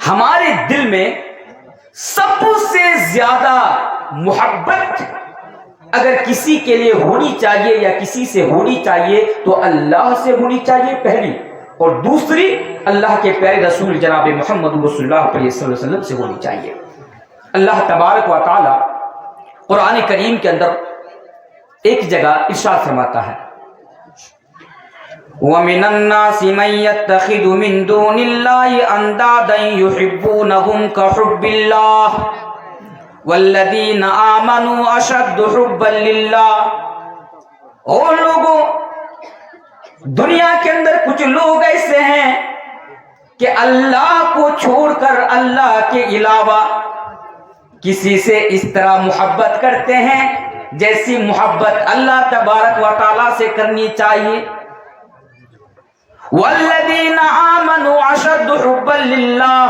ہمارے دل میں سب سے زیادہ محبت اگر کسی کے لیے ہونی چاہیے یا کسی سے ہونی چاہیے تو اللہ سے ہونی چاہیے پہلی، اور دوسری اللہ کے پیارے رسول جناب محمد رسول اللہ صلی اللہ علیہ وسلم سے ہونی چاہیے۔ اللہ تبارک و تعالی قرآن کریم کے اندر ایک جگہ ارشاد فرماتا ہے، وَمِنَ النَّاسِ مَن يَتَّخِذُ مِن دُونِ اللَّهِ أَندَادًا يُحِبُّونَهُمْ كَحُبِّ اللَّهِ وَالَّذِينَ آمَنُوا أَشَدُّ حُبًّا لِلَّهِ۔ اور لوگوں، دنیا کے اندر کچھ لوگ ایسے ہیں کہ اللہ کو چھوڑ کر اللہ کے علاوہ کسی سے اس طرح محبت کرتے ہیں جیسی محبت اللہ تبارک و تعالیٰ سے کرنی چاہیے۔ والذین آمنوا اشد حبا للہ،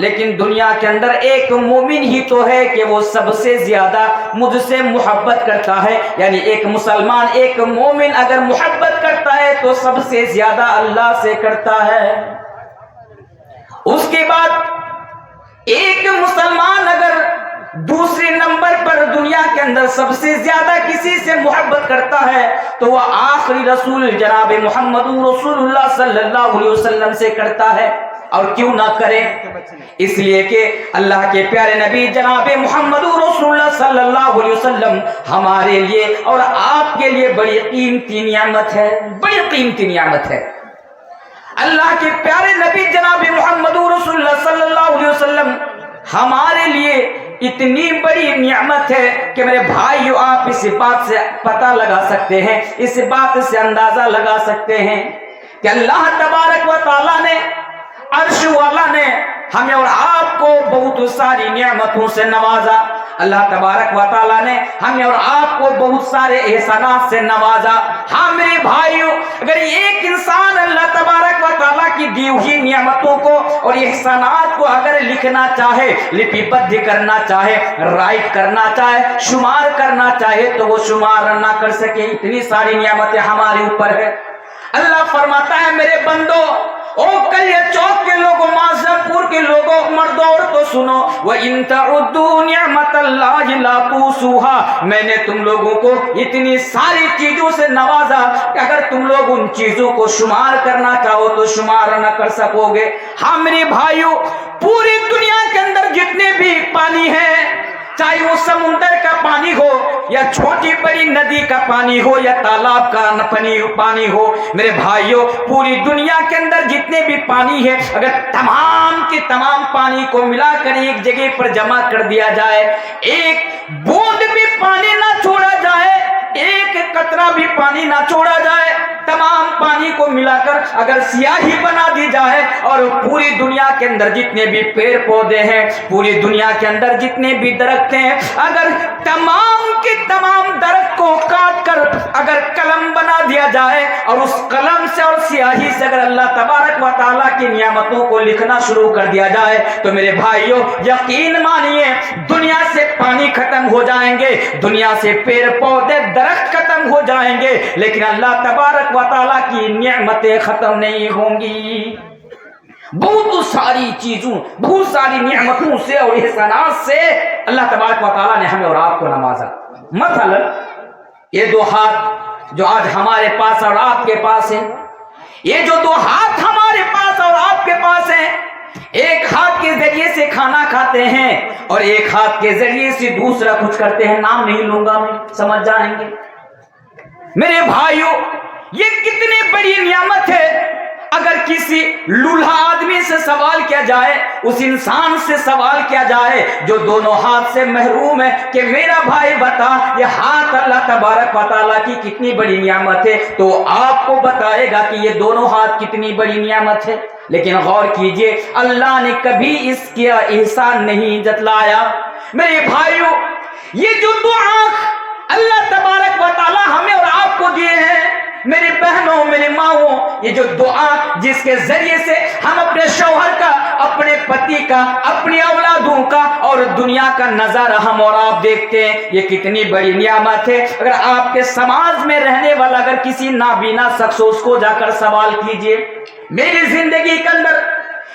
لیکن دنیا کے اندر ایک مومن ہی تو ہے کہ وہ سب سے زیادہ مجھ سے محبت کرتا ہے، یعنی ایک مسلمان، ایک مومن اگر محبت کرتا ہے تو سب سے زیادہ اللہ سے کرتا ہے۔ اس کے بعد ایک مسلمان اگر دوسرے نمبر پر دنیا کے اندر سب سے زیادہ کسی سے محبت کرتا ہے تو وہ آخری رسول جناب محمد رسول اللہ صلی اللہ علیہ وسلم سے کرتا ہے۔ اور کیوں نہ کرے؟ اس لیے کہ اللہ کے پیارے نبی جناب محمد رسول اللہ صلی اللہ علیہ وسلم ہمارے لیے اور آپ کے لیے بڑی قیمتی نعمت ہے، بڑی قیمتی نعمت ہے۔ اللہ کے پیارے نبی جناب محمد رسول اللہ صلی اللہ علیہ وسلم ہمارے لیے اتنی بڑی نعمت ہے کہ میرے بھائیو، آپ اس بات سے پتہ لگا سکتے ہیں، اس بات سے اندازہ لگا سکتے ہیں کہ اللہ تبارک و تعالیٰ نے، عرش والا نے ہمیں اور آپ کو بہت ساری نعمتوں سے نوازا۔ اللہ تبارک و تعالیٰ نے ہمیں اور آپ کو بہت سارے احسانات سے نوازا۔ ہاں میرے بھائیو، اگر ایک انسان اللہ تبارک و تعالیٰ کی دی ہوئی نعمتوں کو اور احسانات کو اگر لکھنا چاہے، لپی بندی کرنا چاہے، رائٹ کرنا چاہے، شمار کرنا چاہے تو وہ شمار نہ کر سکے، اتنی ساری نعمتیں ہمارے اوپر ہے۔ اللہ فرماتا ہے میرے بندو، او کلیہ چوک کے لوگوں، معظم پور کے لوگوں، مردوں عورتوں سنو، وَإِن تَعُدُّوا نِعْمَةَ اللَّهِ لَا تُحْصُوهَا، میں نے تم لوگوں کو اتنی ساری چیزوں سے نوازا کہ اگر تم لوگ ان چیزوں کو شمار کرنا چاہو تو شمار نہ کر سکو گے۔ ہاں میرے بھائیو، پوری دنیا کے اندر جتنے بھی پانی ہیں، چاہے وہ سمندر کا پانی ہو یا چھوٹی بڑی ندی کا پانی ہو یا تالاب کا پانی ہو، میرے بھائیوں، پوری دنیا کے اندر جتنے بھی پانی ہے، اگر تمام کے تمام پانی کو ملا کر ایک جگہ پر جمع کر دیا جائے، ایک بوند بھی پانی نہ چھوڑا جائے، ایک قطرہ بھی پانی نہ چھوڑا جائے، تمام پانی کو ملا کر اگر سیاہی بنا دی جائے اور پوری دنیا کے اندر جتنے بھی پیڑ پودے ہیں، پوری دنیا کے اندر جتنے بھی درخت ہیں، اگر تمام کے تمام درخت کو کاٹ کر اگر قلم بنا دیا جائے اور اس قلم سے اور سیاہی سے اگر اللہ تبارک و تعالیٰ کی نعمتوں کو لکھنا شروع کر دیا جائے تو میرے بھائیوں یقین مانیے دنیا سے پانی ختم ہو جائیں گے، دنیا سے پیڑ پودے درخت ختم ہو جائیں گے، لیکن اللہ تبارک و تعالیٰ کی نعمتیں ختم نہیں ہوں گی۔ بہت ساری چیزوں، بہت ساری نعمتوں سے اور احسانات سے اللہ تبارک و تعالیٰ نے ہمیں اور آپ کو نوازا۔ مثلا یہ دو ہاتھ جو آج ہمارے پاس اور آپ کے پاس ہیں، یہ جو دو ہاتھ ہمارے پاس اور آپ کے پاس ہیں، ایک ہاتھ کے ذریعے سے کھانا کھاتے ہیں اور ایک ہاتھ کے ذریعے سے دوسرا کچھ کرتے ہیں، نام نہیں لوں گا میں، سمجھ جائیں گے۔ میرے بھائیوں، یہ کتنی بڑی نعمت ہے۔ اگر کسی لولہا آدمی سے سوال کیا جائے، اس انسان سے سوال کیا جائے جو دونوں ہاتھ سے محروم ہے کہ میرا بھائی بتا یہ ہاتھ اللہ تبارک و تعالیٰ کی کتنی بڑی نعمت ہے، تو آپ کو بتائے گا کہ یہ دونوں ہاتھ کتنی بڑی نعمت ہے۔ لیکن غور کیجئے، اللہ نے کبھی اس کا احسان نہیں جتلایا۔ میرے بھائیوں، یہ جو دو آنکھ اللہ تبارک و تعالیٰ ہمیں اور آپ کو دیے ہیں، میری بہنوں، میری ماؤں، یہ جو دو آنکھ جس کے ذریعے سے ہم اپنے شوہر کا، اپنے پتی کا، اپنی اولادوں کا اور دنیا کا نظارہ ہم اور آپ دیکھتے ہیں، یہ کتنی بڑی نعمت ہے۔ اگر آپ کے سماج میں رہنے والا اگر کسی نابینا شخص اس کو جا کر سوال کیجئے، میری زندگی کے اندر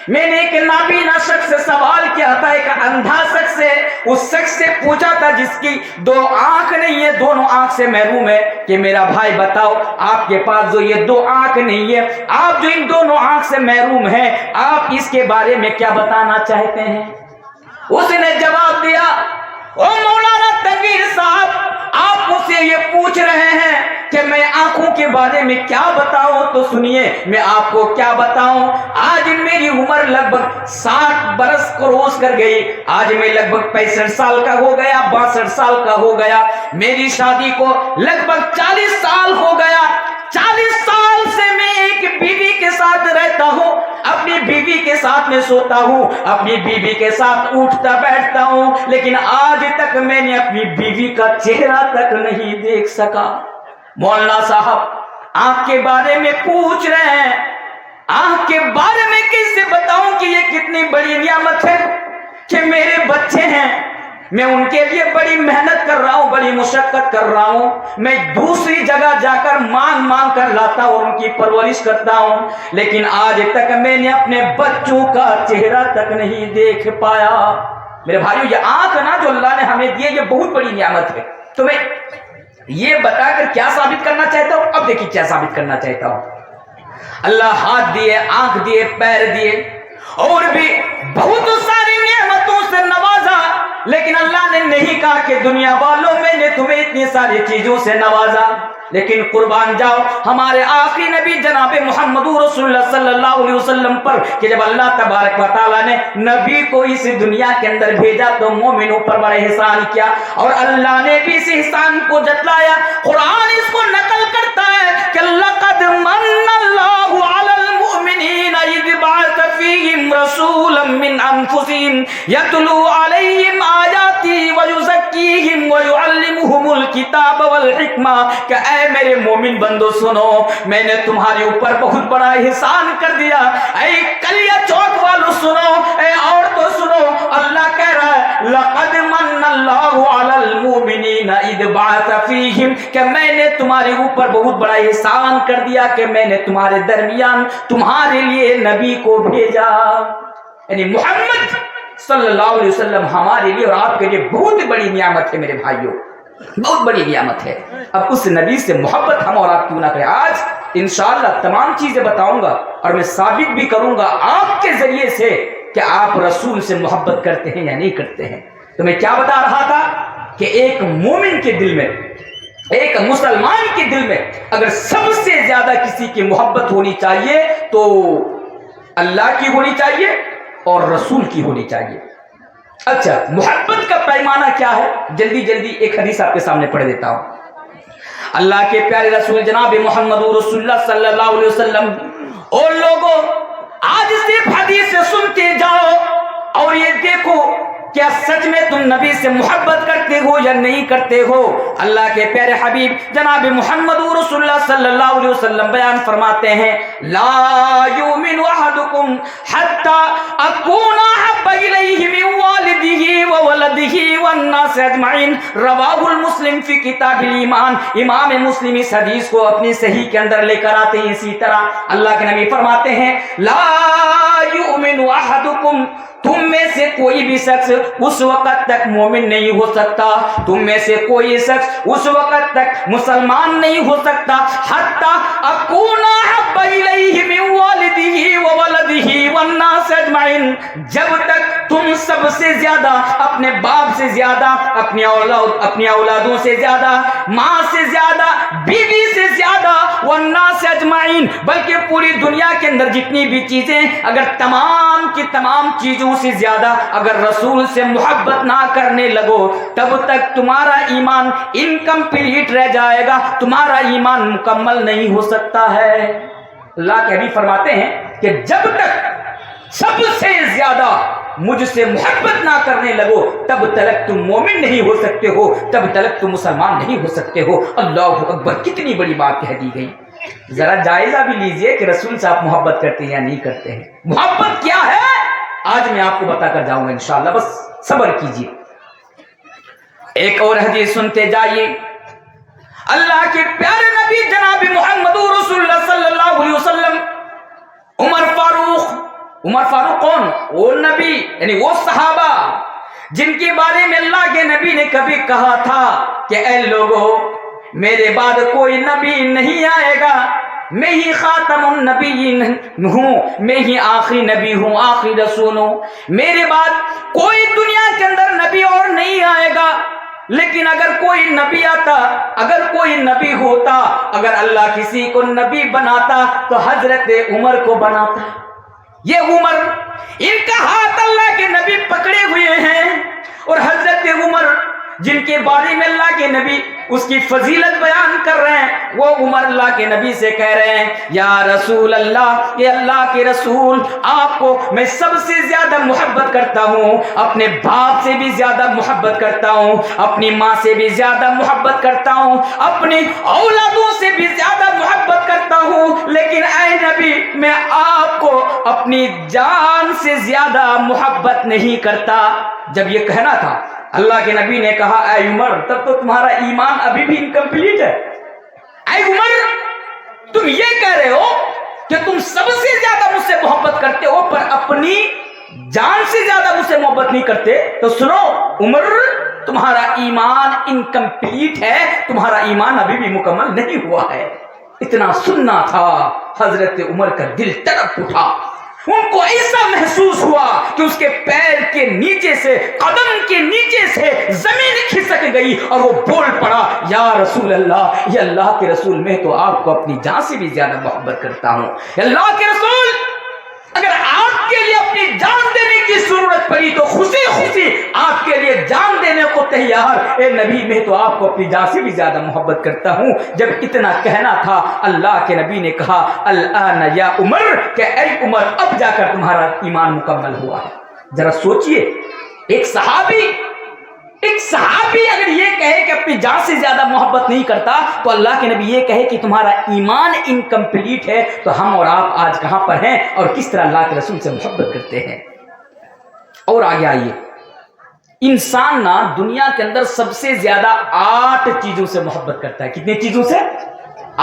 میں نے ایک نابینا شخص سے سوال کیا تھا، ایک اندھا شخص سے، اس شخص سے پوچھا تھا جس کی دو آنکھ نہیں ہے، دونوں آنکھ سے محروم ہے، کہ میرا بھائی بتاؤ آپ کے پاس جو یہ دو آنکھ نہیں ہے، آپ جو ان دونوں آنکھ سے محروم ہیں، آپ اس کے بارے میں کیا بتانا چاہتے ہیں؟ اس نے جواب دیا، او مولانا تنویر صاحب، آپ مجھ سے یہ پوچھ رہے ہیں کہ میں آنکھوں کے بارے میں کیا بتاؤں، تو سنیے میں آپ کو کیا بتاؤں۔ آج میری عمر لگ بھگ 60 برس کروس کر گئی، آج میں لگ بھگ 65 سال کا ہو گیا، 62 سال کا ہو گیا، میری شادی کو لگ بھگ 40 سال ہو گیا، 40 سال سے میں ایک بیوی کے ساتھ رہتا ہوں، اپنی بیوی کے ساتھ میں سوتا ہوں، اپنی بیوی کے ساتھ اٹھتا بیٹھتا ہوں، لیکن آج تک میں نے اپنی بیوی کا چہرہ تک نہیں دیکھ سکا۔ مولانا صاحب آنکھ کے بارے میں پوچھ رہے ہیں، آنکھ کے بارے میں کیسے بتاؤں کہ یہ کتنی بڑی نعمت ہے کہ میرے بچے ہیں، میں ان کے لیے بڑی محنت کر رہا ہوں، بڑی مشقت کر رہا ہوں، میں دوسری جگہ جا کر مانگ مانگ کر لاتا ہوں اور ان کی پرورش کرتا ہوں، لیکن آج تک میں نے اپنے بچوں کا چہرہ تک نہیں دیکھ پایا۔ میرے بھائیو، یہ آنکھ نا جو اللہ نے ہمیں دی ہے، یہ بہت بڑی نعمت ہے۔ تو میں یہ بتا کر کیا ثابت کرنا چاہتا ہوں؟ اب دیکھیے کیا ثابت کرنا چاہتا ہوں۔ اللہ ہاتھ دیے، آنکھ دیے، پیر دیے، اور بھی بہت ساری نعمتوں سے نوازا، لیکن اللہ نے نہیں کہا کہ دنیا والوں میں نے تمہیں اتنی ساری چیزوں سے نوازا، لیکن قربان جاؤ ہمارے آخری نبی جناب محمد رسول اللہ صلی اللہ علیہ وسلم پر، کہ جب اللہ تبارک و تعالیٰ نے نبی کو اس دنیا کے اندر بھیجا تو مومنوں پر بڑے احسان کیا، اور اللہ نے بھی اس احسان کو جتلایا۔ قرآن اس کو نقل کرتا ہے کہ لقد من اللہ علی المؤمنین اذ بعث فیہم رسولا من انفسہم یتلو علیہم آیاتی ویزکیہم ویعلمہم الکتاب والحکمہ، کہ اے میرے مومن بندو سنو، میں نے تمہارے اوپر بہت بڑا احسان کر دیا۔ اے کلیا چوک والو سنو، اے عورتوں سنو، اللہ کہہ رہا ہے لقد من اللہ علی المؤمنین اذ بعث فیہم، کہ میں نے تمہارے اوپر بہت بڑا احسان کر دیا کہ میں نے تمہارے درمیان تمہارے لیے نبی کو بھیجا۔ یعنی محمد صلی اللہ علیہ وسلم ہمارے لیے اور آپ کے لیے بہت بڑی نعمت ہے میرے بھائیوں، بہت بڑی نعمت ہے۔ اب اس نبی سے محبت ہم اور آپ کیوں نہ کریں؟ آج انشاءاللہ تمام چیزیں بتاؤں گا اور میں ثابت بھی کروں گا آپ کے ذریعے سے کہ آپ رسول سے محبت کرتے ہیں یا نہیں کرتے ہیں۔ تو میں کیا بتا رہا تھا کہ ایک مومن کے دل میں، ایک مسلمان کے دل میں اگر سب سے زیادہ کسی کی محبت ہونی چاہیے تو اللہ کی ہونی چاہیے اور رسول کی ہونی چاہیے۔ اچھا، محبت کا پیمانہ کیا ہے؟ جلدی جلدی ایک حدیث آپ کے سامنے پڑھ دیتا ہوں۔ اللہ کے پیارے رسول جناب محمد رسول اللہ صلی اللہ علیہ وسلم، اور لوگوں آج صرف حدیث سے سنتے جاؤ اور یہ دیکھو کیا سچ میں تم نبی سے محبت کرتے ہو یا نہیں کرتے ہو۔ اللہ کے پیارے حبیب جناب محمد رسول اللہ صلی اللہ علیہ وسلم بیان فرماتے ہیں، لا یؤمن احدکم حتی اکون احب الیہ من والدہ وولدہ والناس اجمعین، رواہ المسلم فی کتاب الایمان۔ امام مسلم اس حدیث کو اپنی صحیح کے اندر لے کر آتے ہیں۔ اسی طرح اللہ کے نبی فرماتے ہیں، لا یؤمن احدکم، تم میں سے کوئی بھی شخص اس وقت تک مومن نہیں ہو سکتا، تم میں سے کوئی شخص اس وقت تک مسلمان نہیں ہو سکتا، حتی اکون احب الیہ من والدہ وولدہ والناس اجمعین، جب تک تم سب سے زیادہ، اپنے باپ سے زیادہ، اپنی اولادوں سے زیادہ، ماں سے زیادہ، بیوی سے زیادہ، والناس اجمعین، بلکہ پوری دنیا کے اندر جتنی بھی چیزیں، اگر تمام کی تمام چیزوں سے زیادہ اگر رسول سے محبت نہ کرنے لگو تب تک تمہارا ایمان انکمپلیٹ رہ جائے گا، تمہارا ایمان مکمل نہیں ہو سکتا ہے۔ اللہ کے حبیب فرماتے ہیں کہ جب تک سب سے زیادہ مجھ سے محبت نہ کرنے لگو تب تک تم مومن نہیں ہو سکتے ہو، تب تک تم مسلمان نہیں ہو سکتے ہو۔ اللہ اکبر، کتنی بڑی بات کہہ دی گئی۔ ذرا جائزہ بھی لیجئے کہ رسول سے آپ محبت کرتے ہیں یا نہیں کرتے ہیں۔ محبت کیا ہے آج میں آپ کو بتا کر جاؤں گا انشاءاللہ، بس صبر کیجئے۔ ایک اور حدیث سنتے جائیے۔ اللہ کے پیارے نبی جناب محمد رسول اللہ صلی اللہ علیہ وسلم عمر فاروق عمر فاروق کون؟ وہ نبی یعنی وہ صحابہ جن کے بارے میں اللہ کے نبی نے کبھی کہا تھا کہ اے لوگو میرے بعد کوئی نبی نہیں آئے گا، میں ہی خاتم النبیین ہوں، میں ہی آخری نبی ہوں، آخری رسول ہوں، میرے بعد کوئی دنیا کے اندر نبی اور نہیں آئے گا۔ لیکن اگر کوئی نبی آتا، اگر کوئی نبی ہوتا، اگر اللہ کسی کو نبی بناتا تو حضرت عمر کو بناتا۔ یہ عمر، ان کا ہاتھ اللہ کے نبی پکڑے ہوئے ہیں، اور حضرت عمر جن کے بارے میں اللہ کے نبی اس کی فضیلت بیان کر رہے ہیں، وہ عمر اللہ کے نبی سے کہہ رہے ہیں یا رسول اللہ، یہ اللہ کے رسول، آپ کو میں سب سے زیادہ محبت کرتا ہوں، اپنے باپ سے بھی زیادہ محبت کرتا ہوں، اپنی ماں سے بھی زیادہ محبت کرتا ہوں، اپنی اولادوں سے بھی زیادہ محبت کرتا ہوں، لیکن اے نبی میں آپ کو اپنی جان سے زیادہ محبت نہیں کرتا۔ جب یہ کہنا تھا اللہ کے نبی نے کہا اے عمر تب تو تمہارا ایمان ابھی بھی انکمپلیٹ ہے۔ اے عمر تم یہ کہہ رہے ہو کہ تم سب سے زیادہ مجھ سے محبت کرتے ہو پر اپنی جان سے زیادہ مجھ سے محبت نہیں کرتے، تو سنو عمر تمہارا ایمان انکمپلیٹ ہے، تمہارا ایمان ابھی بھی مکمل نہیں ہوا ہے۔ اتنا سننا تھا، حضرت عمر کا دل تڑپ اٹھا، ان کو ایسا محسوس ہوا کہ اس کے پیر کے نیچے سے، قدم کے نیچے سے زمین کھسک گئی، اور وہ بول پڑا یا رسول اللہ، یہ اللہ کے رسول، میں تو آپ کو اپنی جان سے بھی زیادہ محبت کرتا ہوں۔ اللہ کے رسول اگر آپ کے لیے اپنی جان دینے کی ضرورت پڑی تو خوشی خوشی آپ کے لیے جان دینے کو تیار، اے نبی میں تو آپ کو اپنی جان سے بھی زیادہ محبت کرتا ہوں۔ جب اتنا کہنا تھا اللہ کے نبی نے کہا الآن یا عمر، کہ اے عمر اب جا کر تمہارا ایمان مکمل ہوا ہے۔ ذرا سوچئے ایک صحابی اگر یہ کہے کہ اپنی جان سے زیادہ محبت نہیں کرتا، تو اللہ کے نبی یہ کہے کہ تمہارا ایمان انکمپلیٹ ہے، تو ہم اور آپ آج کہاں پر ہیں اور کس طرح اللہ کے رسول سے محبت کرتے ہیں۔ اور آگے آئیے، انسان نا دنیا کے اندر سب سے زیادہ 8 چیزوں سے محبت کرتا ہے۔ کتنے چیزوں سے؟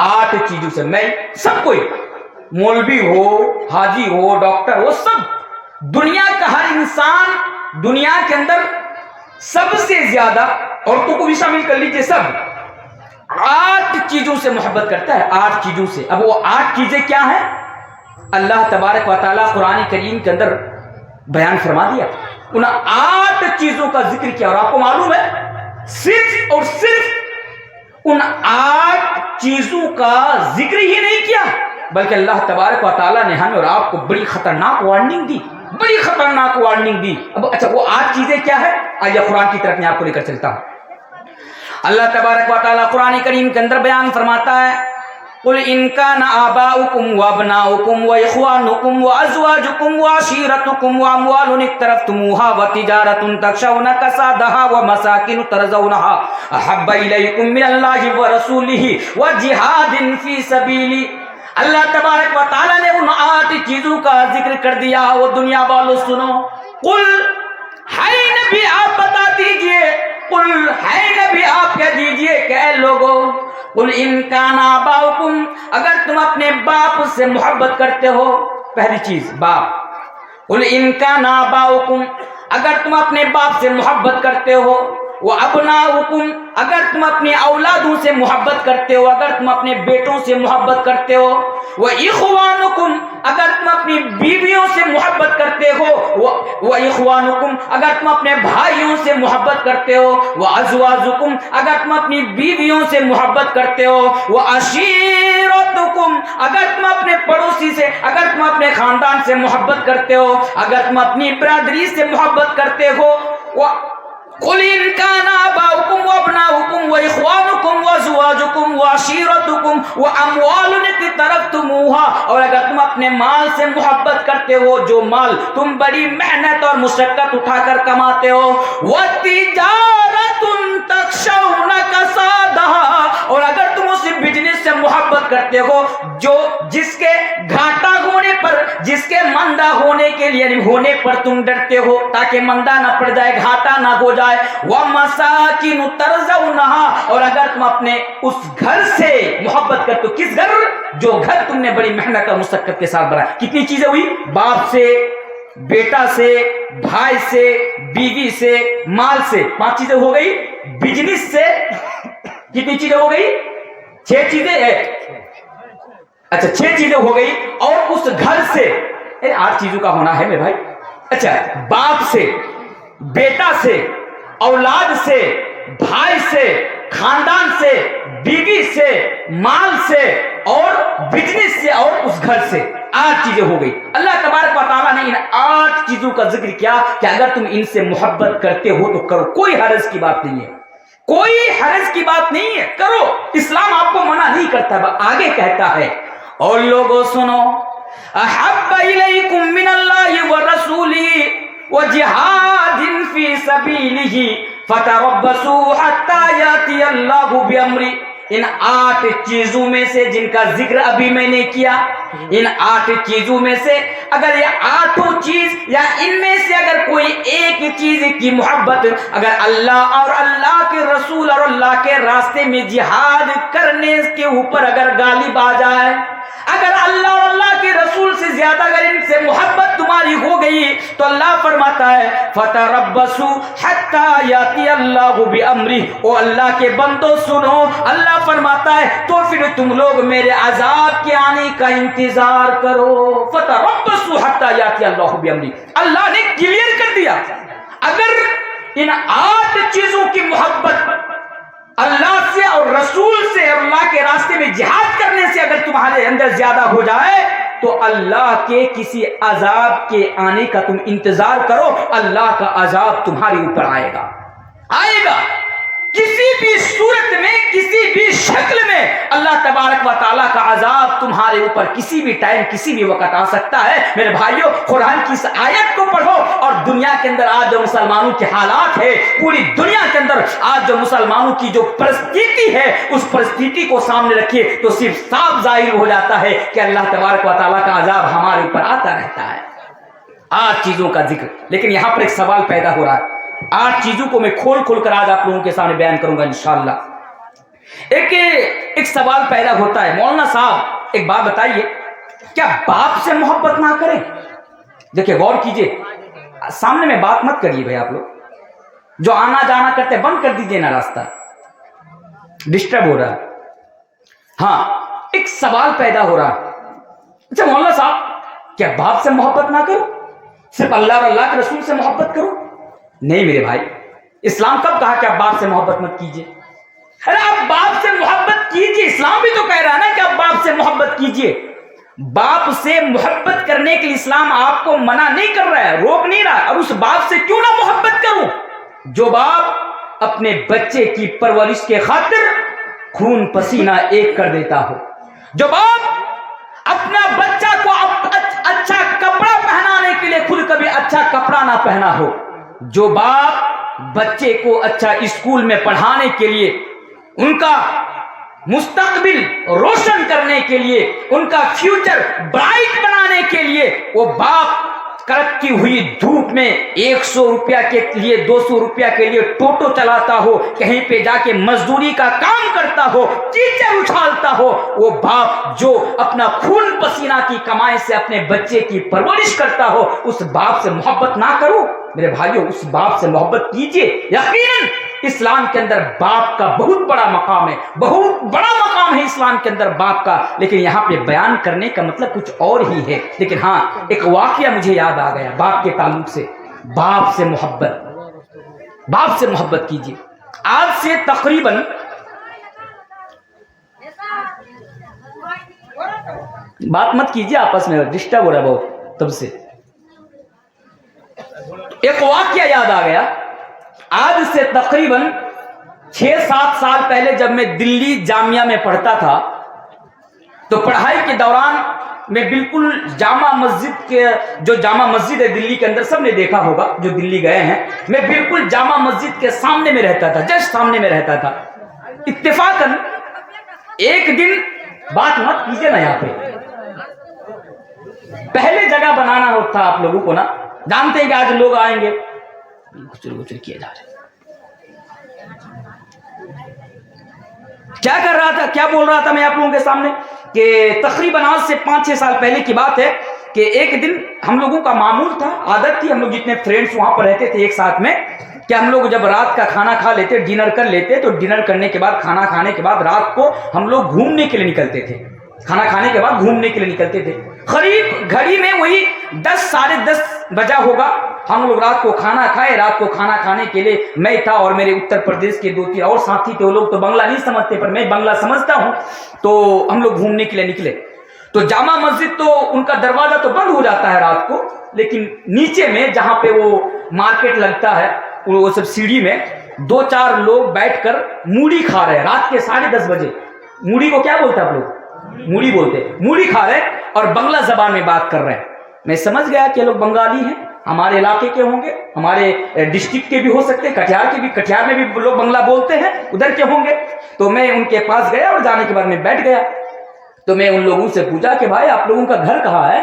8 چیزوں سے۔ میں سب کوئی، مولوی ہو، حاجی ہو، ڈاکٹر ہو، سب دنیا کا ہر انسان دنیا کے اندر سب سے زیادہ، عورتوں کو بھی شامل کر لیجئے، سب 8 چیزوں سے محبت کرتا ہے۔ 8 چیزوں سے۔ اب وہ 8 چیزیں کیا ہیں؟ اللہ تبارک و تعالیٰ قرآن کریم کے اندر بیان فرما دیا، ان 8 چیزوں کا ذکر کیا، اور آپ کو معلوم ہے صرف اور صرف ان 8 چیزوں کا ذکر ہی نہیں کیا، بلکہ اللہ تبارک و تعالیٰ نے ہمیں اور آپ کو بڑی خطرناک وارننگ دی، بڑی خطرناک وارننگ دی۔ اب اچھا وہ 8 چیزیں کیا ہے؟ آئیے قرآن کی طرف میں آپ کو لے کر چلتا ہوں۔ اللہ تبارک و تعالیٰ قرآن کریم کے اندر بیان فرماتا ہے قل ان کان آباؤکم وابناؤکم واخوانکم وازواجکم وعشیرتکم واموال اقترفتموها وتجارۃ تخشون کسادها ومساکن ترضونها احب الیکم من اللہ ورسولہ وجہاد فی سبیلہ۔ اللہ تبارک و تعالیٰ نے ان 8 چیزوں کا ذکر کر دیا۔ وہ دنیا والوں سنو، قل ہے نبی آپ بتا دیجئے، قل ہے نبی آپ کہہ دیجئے کہ اے لوگو قل ان کان آباؤکم، اگر تم اپنے باپ سے محبت کرتے ہو، پہلی چیز باپ، قل ان کان آباؤکم، اگر تم اپنے باپ سے محبت کرتے ہو، وابناؤکم، اگر تم اپنی اولادوں سے محبت کرتے ہو، اگر تم اپنے بیٹوں سے محبت کرتے ہو، واخوانکم، اگر تم اپنی بیویوں سے محبت کرتے ہو، واخوانکم، اگر تم اپنے بھائیوں سے محبت کرتے ہو، وازواجکم، اگر تم اپنی بیویوں سے محبت کرتے ہو، وعشیرتکم، اگر تم اپنے پڑوسی سے، اگر تم اپنے خاندان سے محبت کرتے ہو، اگر تم اپنی برادری سے محبت کرتے ہو، قل ان کان آباؤکم وابناؤکم واخوانکم وازواجکم وعشیرتکم واموال اقترفتموها، اور اگر تم اپنے مال سے محبت کرتے ہو، جو مال تم بڑی محنت اور مشقت اٹھا کر کماتے ہو، وتجارۃ تخشون کسادها، اور اگر تم اس بزنس سے محبت کرتے ہو جو جس کے گھاٹا ہونے پر पर जिसके मंदा होने के लिए होने पर तुम डरते हो ताकि मंदा ना पड़ जाए, घाटा ना हो जाए। व मसाकिन तरज़ौनहा, और अगर तुम अपने उस घर से मोहब्बत करते हो, किस घर? जो घर तुमने बड़ी मेहनत और मुशक्कत के साथ बनाया। कितनी चीजें हुई? बाप से, बेटा से, भाई से, बीवी से, माल से, 5 चीजें हो गई। बिजनेस से कितनी चीजें हो गई? 6 चीजें है। अच्छा 6 चीजें हो गई। और उस घर से 8 चीजों का होना है मेरे भाई। अच्छा, बाप से, बेटा से, औलाद से, भाई से, खानदान से, बीवी से, माल से और बिजनेस से और उस घर से 8 चीजें हो गई। अल्लाह तबारक व तआला ने इन 8 चीजों का जिक्र किया कि अगर तुम इनसे मोहब्बत करते हो तो करो, कोई हरज की बात नहीं है, कोई हरज की बात नहीं है, करो। इस्लाम आपको मना नहीं करता। आगे कहता है, और लोगों सुनो, अहब्ब इलैकुम मिनल्लाहि व रसूलिही व जिहादिन फी सबीलिही फतरब्बसू हत्ता याति अल्लाहु बिअम्री। इन 8 चीजों में से जिनका जिक्र अभी मैंने किया, इन 8 चीजों में से अगर ये 8 चीज या इनमें से अगर कोई एक चीज की मोहब्बत अगर अल्लाह और अल्लाह के रसूल और अल्लाह के रास्ते में जिहाद करने के ऊपर अगर गालिब आ जाए, अगर अल्लाह और अल्लाह के रसूल से ज्यादा अगर इनसे मोहब्बत तुम्हारी हो गई तो अल्लाह फरमाता है फतरब्बसू हत्ता याति अल्लाहु बिअम्री। ओ अल्लाह के बंदो सुनो, अल्लाह फरमाता है तो फिर तुम लोग मेरे अजाब के आने का इंतजार करो। फतरब्बसू हत्ता याति अल्लाहु बिअम्री। अल्लाह ने क्लियर कर दिया, अगर इन 8 चीजों की मोहब्बत अल्लाह से और रसूल से और अल्लाह के रास्ते में जिहाद करने से अगर तुम्हारे अंदर ज्यादा हो जाए तो अल्लाह के किसी अजाब के आने का तुम इंतजार करो। अल्लाह का अजाब तुम्हारे ऊपर आएगा, आएगा किसी भी सूरत में, किसी भी शक्ल में। अल्लाह तबारक व तआला का अजाब तुम्हारे ऊपर किसी भी टाइम, किसी भी वक्त आ सकता है। मेरे भाइयों, कुरान की इस आयत को पढ़ो और दुनिया के अंदर आज जो मुसलमानों के हालात है, पूरी दुनिया के अंदर आज जो मुसलमानों की जो परिस्थिति है, उस परिस्थिति को सामने रखिए तो सिर्फ साफ जाहिर हो जाता है कि अल्लाह तबारक व तआला का अजाब हमारे ऊपर आता रहता है। 8 चीजों का जिक्र, लेकिन यहां पर एक सवाल पैदा हो रहा है। 8 चीजों को मैं खोल खोल कर आज आप लोगों के सामने बयान करूंगा इंशाअल्लाह। एक सवाल पैदा होता है, मौलाना साहब एक बात बताइए, क्या बाप से मोहब्बत ना करें? देखिए गौर कीजिए, सामने में बात मत करिए भाई। आप लोग जो आना जाना करते बंद कर दीजिए ना, रास्ता डिस्टर्ब हो रहा है। हाँ, एक सवाल पैदा हो रहा है, अच्छा मौलाना साहब क्या बाप से मोहब्बत ना करो, सिर्फ अल्लाह और अल्लाह के रसूल से मोहब्बत करो? नहीं मेरे भाई, इस्लाम कब कहा कि आप बाप से मोहब्बत मत कीजिए? अरे आप बाप से मोहब्बत कीजिए, इस्लाम भी तो कह रहा है ना कि आप बाप से मोहब्बत कीजिए। बाप से मोहब्बत करने के लिए इस्लाम आपको मना नहीं कर रहा है, रोक नहीं रहा। और उस बाप से क्यों ना मोहब्बत करूं जो बाप अपने बच्चे की परवरिश के खातिर खून पसीना एक कर देता हो, जो बाप अपना बच्चा को अच्छा कपड़ा पहनाने के लिए खुद कभी अच्छा कपड़ा ना पहना हो, जो बाप बच्चे को अच्छा स्कूल में पढ़ाने के लिए, उनका मुस्तकबिल रोशन करने के लिए, उनका फ्यूचर ब्राइट बनाने के लिए वो बाप कड़कती हुई धूप में 100 रुपया के लिए, 200 रुपया के लिए टोटो चलाता हो, कहीं पे जाके मजदूरी का काम करता हो, कीचड़ उछालता हो, वो बाप जो अपना खून पसीना की कमाई से अपने बच्चे की परवरिश करता हो, उस बाप से मोहब्बत ना करो मेरे भाइयों, उस बाप से मोहब्बत कीजिए। यकीनन इस्लाम के अंदर बाप का बहुत बड़ा मकाम है, बहुत बड़ा मकाम है इस्लाम के अंदर बाप का, लेकिन यहाँ पे बयान करने का मतलब कुछ और ही है। लेकिन हाँ, एक वाकया मुझे याद आ गया बाप के ताल्लुक से। बाप से मोहब्बत कीजिए। आज से तकरीबन बात मत कीजिए आपस में, डिस्टर्ब हो रहा है बहुत तब से। एक वाकया याद आ गया, आज से तकरीबन 6-7 साल पहले जब मैं दिल्ली जामिया में पढ़ता था, तो पढ़ाई के दौरान मैं बिल्कुल जामा मस्जिद के, जो जामा मस्जिद है दिल्ली के अंदर, सबने देखा होगा जो दिल्ली गए हैं, मैं बिल्कुल जामा मस्जिद के सामने में रहता था, जस्ट सामने में रहता था। इत्तेफाकन एक दिन, बात मत कीजिए ना यहाँ पे, पहले जगह बनाना होता आप लोगों को ना, जानते हैं कि आज लोग आएंगे गुचर गुचर किए जा रहे। क्या कर रहा था, क्या बोल रहा था मैं आप लोगों के सामने कि तकरीबन आज से 5-6 साल पहले की बात है कि एक दिन हम लोगों का मामूल था, आदत थी, हम लोग जितने फ्रेंड्स वहां पर रहते थे एक साथ में, कि हम लोग जब रात का खाना खा लेते, डिनर कर लेते, तो डिनर करने के बाद, खाना खाने के बाद रात को हम लोग घूमने के लिए निकलते थे। खाना खाने के बाद घूमने के लिए निकलते थे। करीब घड़ी में वही 10 साढ़े 10 बजा होगा। हम लोग रात को खाना खाए। रात को खाना खाने के लिए मैं था और मेरे उत्तर प्रदेश के 2-3 और साथी थे। वो लोग तो बंगला नहीं समझते पर मैं बंगला समझता हूँ। तो हम लोग घूमने के लिए निकले। तो जामा मस्जिद तो उनका दरवाजा तो बंद हो जाता है रात को, लेकिन नीचे में जहाँ पे वो मार्केट लगता है, वो सब सीढ़ी में 2-4 लोग बैठकर मूढ़ी खा रहे हैं रात के 10:30 बजे। मूढ़ी को क्या बोलते हैं आप लोग? मूढ़ी बोलते हैं। मूढ़ी खा रहे हैं और बंगला जबान में बात कर रहे हैं। मैं समझ गया कि ये लोग बंगाली हैं, हमारे इलाके के होंगे, हमारे डिस्ट्रिक्ट के भी हो सकते हैं, कटिहार में भी लोग बंगला बोलते हैं, उधर के होंगे। तो मैं उनके पास गया और जाने के बाद मैं बैठ गया। तो मैं उन लोगों से पूछा कि भाई आप लोगों का घर कहाँ है?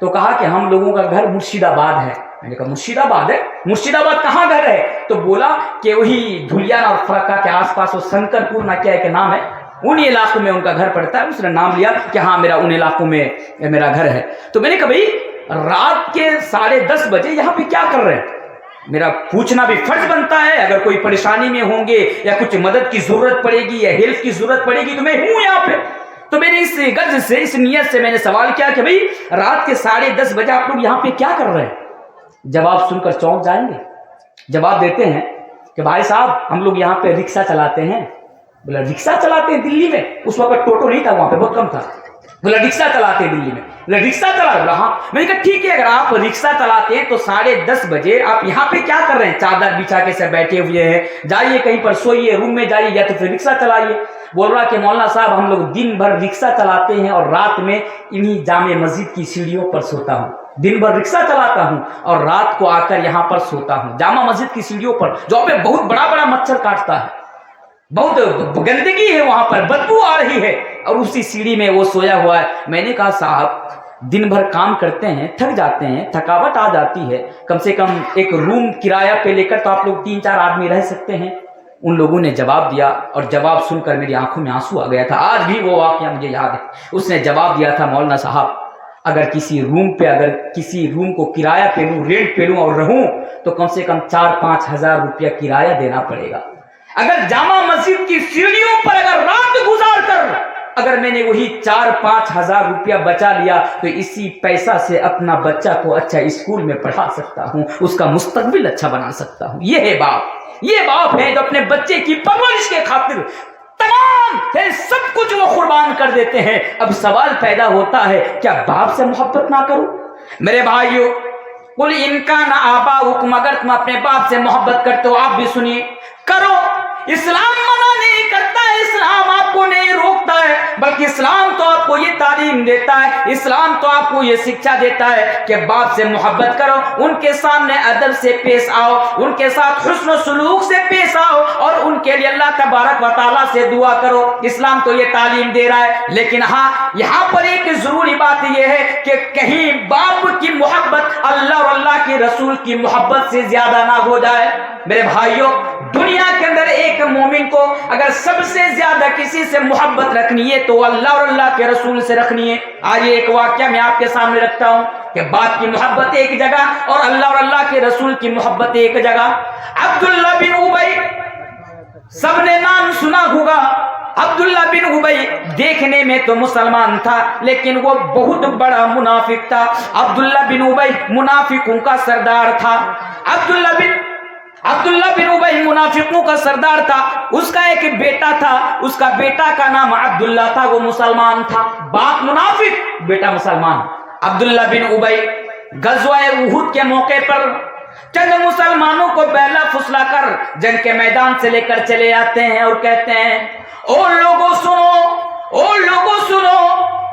तो कहा कि हम लोगों का घर मुर्शिदाबाद है। मैंने कहा मुर्शिदाबाद है? मुर्शिदाबाद कहाँ घर है? तो बोला कि वही धुलियान और फरक्का के आसपास वो शंकरपुर ना क्या के नाम है, उन इलाकों में उनका घर पड़ता है। उसने नाम लिया कि हाँ मेरा उन इलाकों में मेरा घर है। तो मैंने कहा भाई रात के 10:30 बजे यहाँ पे क्या कर रहे हैं? मेरा पूछना भी फर्ज बनता है। अगर कोई परेशानी में होंगे या कुछ मदद की जरूरत पड़ेगी या हेल्प की जरूरत पड़ेगी तो मैं हूं यहाँ पे। तो मैंने इस गर्ज से, इस नियत से मैंने सवाल किया कि भाई रात के 10:30 बजे आप लोग यहाँ पे क्या कर रहे हैं? जवाब सुनकर चौंक जाएंगे। जवाब देते हैं कि भाई साहब हम लोग यहाँ पे रिक्शा चलाते हैं। बोला रिक्शा चलाते हैं दिल्ली में? उस वक्त टोटो नहीं था, वहां पे बहुत कम था। बोला रिक्शा चलाते हैं दिल्ली में? बोला रिक्शा चला? बोला हाँ। मैंने कहा ठीक है, अगर आप रिक्शा चलाते हैं तो 10:30 बजे आप यहाँ पे क्या कर रहे हैं? चादर बिछा के सब बैठे हुए हैं, जाइए कहीं पर सोइए, रूम में जाइए या तो फिर रिक्शा चलाइए। बोल रहा कि मौलाना साहब हम लोग दिन भर रिक्शा चलाते हैं और रात में इन्हीं जामे मस्जिद की सीढ़ियों पर सोता हूँ। दिन भर रिक्शा चलाता हूँ और रात को आकर यहाँ पर सोता हूँ जामा मस्जिद की सीढ़ियों पर, जहाँ पे बहुत बड़ा बड़ा मच्छर काटता है, बहुत गंदगी है, वहां पर बदबू आ रही है और उसी सीढ़ी में वो सोया हुआ है। मैंने कहा साहब दिन भर काम करते हैं, थक जाते हैं, थकावट आ जाती है, कम से कम एक रूम किराया पे लेकर तो आप लोग 3-4 आदमी रह सकते हैं। उन लोगों ने जवाब दिया और जवाब सुनकर मेरी आंखों में आंसू आ गया था। आज भी वो वाकया मुझे याद है। उसने जवाब दिया था मौलाना साहब अगर किसी रूम को किराया पे लूं, रेंट पे लूं और रहूं तो कम से कम 4-5 हजार रुपया किराया देना पड़ेगा। अगर जामा मस्जिद की सीढ़ियों पर अगर रात गुजार कर अगर मैंने वही 4-5 हजार रुपया बचा लिया तो इसी पैसा से अपना बच्चा को अच्छा स्कूल में पढ़ा सकता हूँ, उसका मुस्तकबिल अच्छा बना सकता हूँ। ये है बाप, ये बाप है जो अपने बच्चे की परवरिश के खातिर तमाम है सब कुछ वो कुर्बान कर देते हैं। अब सवाल पैदा होता है क्या बाप से मोहब्बत ना करूं? मेरे भाइयों कुल इनका ना आबा हुक्म, अगर तुम अपने बाप से मोहब्बत करते हो आप भी सुनिए, करो। इस्लाम मना नहीं करता है, इस्लाम आपको नहीं रोकता है, बल्कि इस्लाम तो आपको ये तालीम देता है, इस्लाम तो आपको ये शिक्षा देता है कि बाप से मोहब्बत करो, उनके सामने अदब से पेश आओ, उनके साथ हुस्न सलूक से पेश आओ और उनके लिए अल्लाह तबारक व तआला से दुआ करो। इस्लाम तो ये तालीम दे रहा है। लेकिन हाँ यहाँ पर एक जरूरी बात यह है कि कहीं बाप की मोहब्बत अल्लाह और अल्लाह के रसूल की मोहब्बत से ज्यादा ना हो जाए। मेरे भाइयों दुनिया के अंदर एक मोमिन को अगर सबसे ज्यादा किसी से मोहब्बत रखनी है तो अल्लाह और अल्लाह के रसूल से रखनी है। आज एक वाक्या मैं आपके सामने रखता हूं कि बाप की मोहब्बत एक जगह और अल्लाह के रसूल की मोहब्बत एक जगह। अब्दुल्ला बिन उबई, सबने नाम सुना होगा। अब्दुल्ला बिन उबई देखने में तो मुसलमान था लेकिन वो बहुत बड़ा मुनाफिक था। अब्दुल्ला बिन उबई मुनाफिकों का सरदार था। अब्दुल्ला बिन उबई मुनाफिकों का सरदार था। उसका एक बेटा था, उसका बेटा का नाम अब्दुल्ला था, वो मुसलमान था। बाप मुनाफिक, बेटा मुसलमान। अब्दुल्ला बिन उबई गज़वा उहुद के मौके पर चंद मुसलमानों को बहला फुसला कर जंग के मैदान से लेकर चले आते हैं और कहते हैं ओ लोगों सुनो, ओ लोगों सुनो,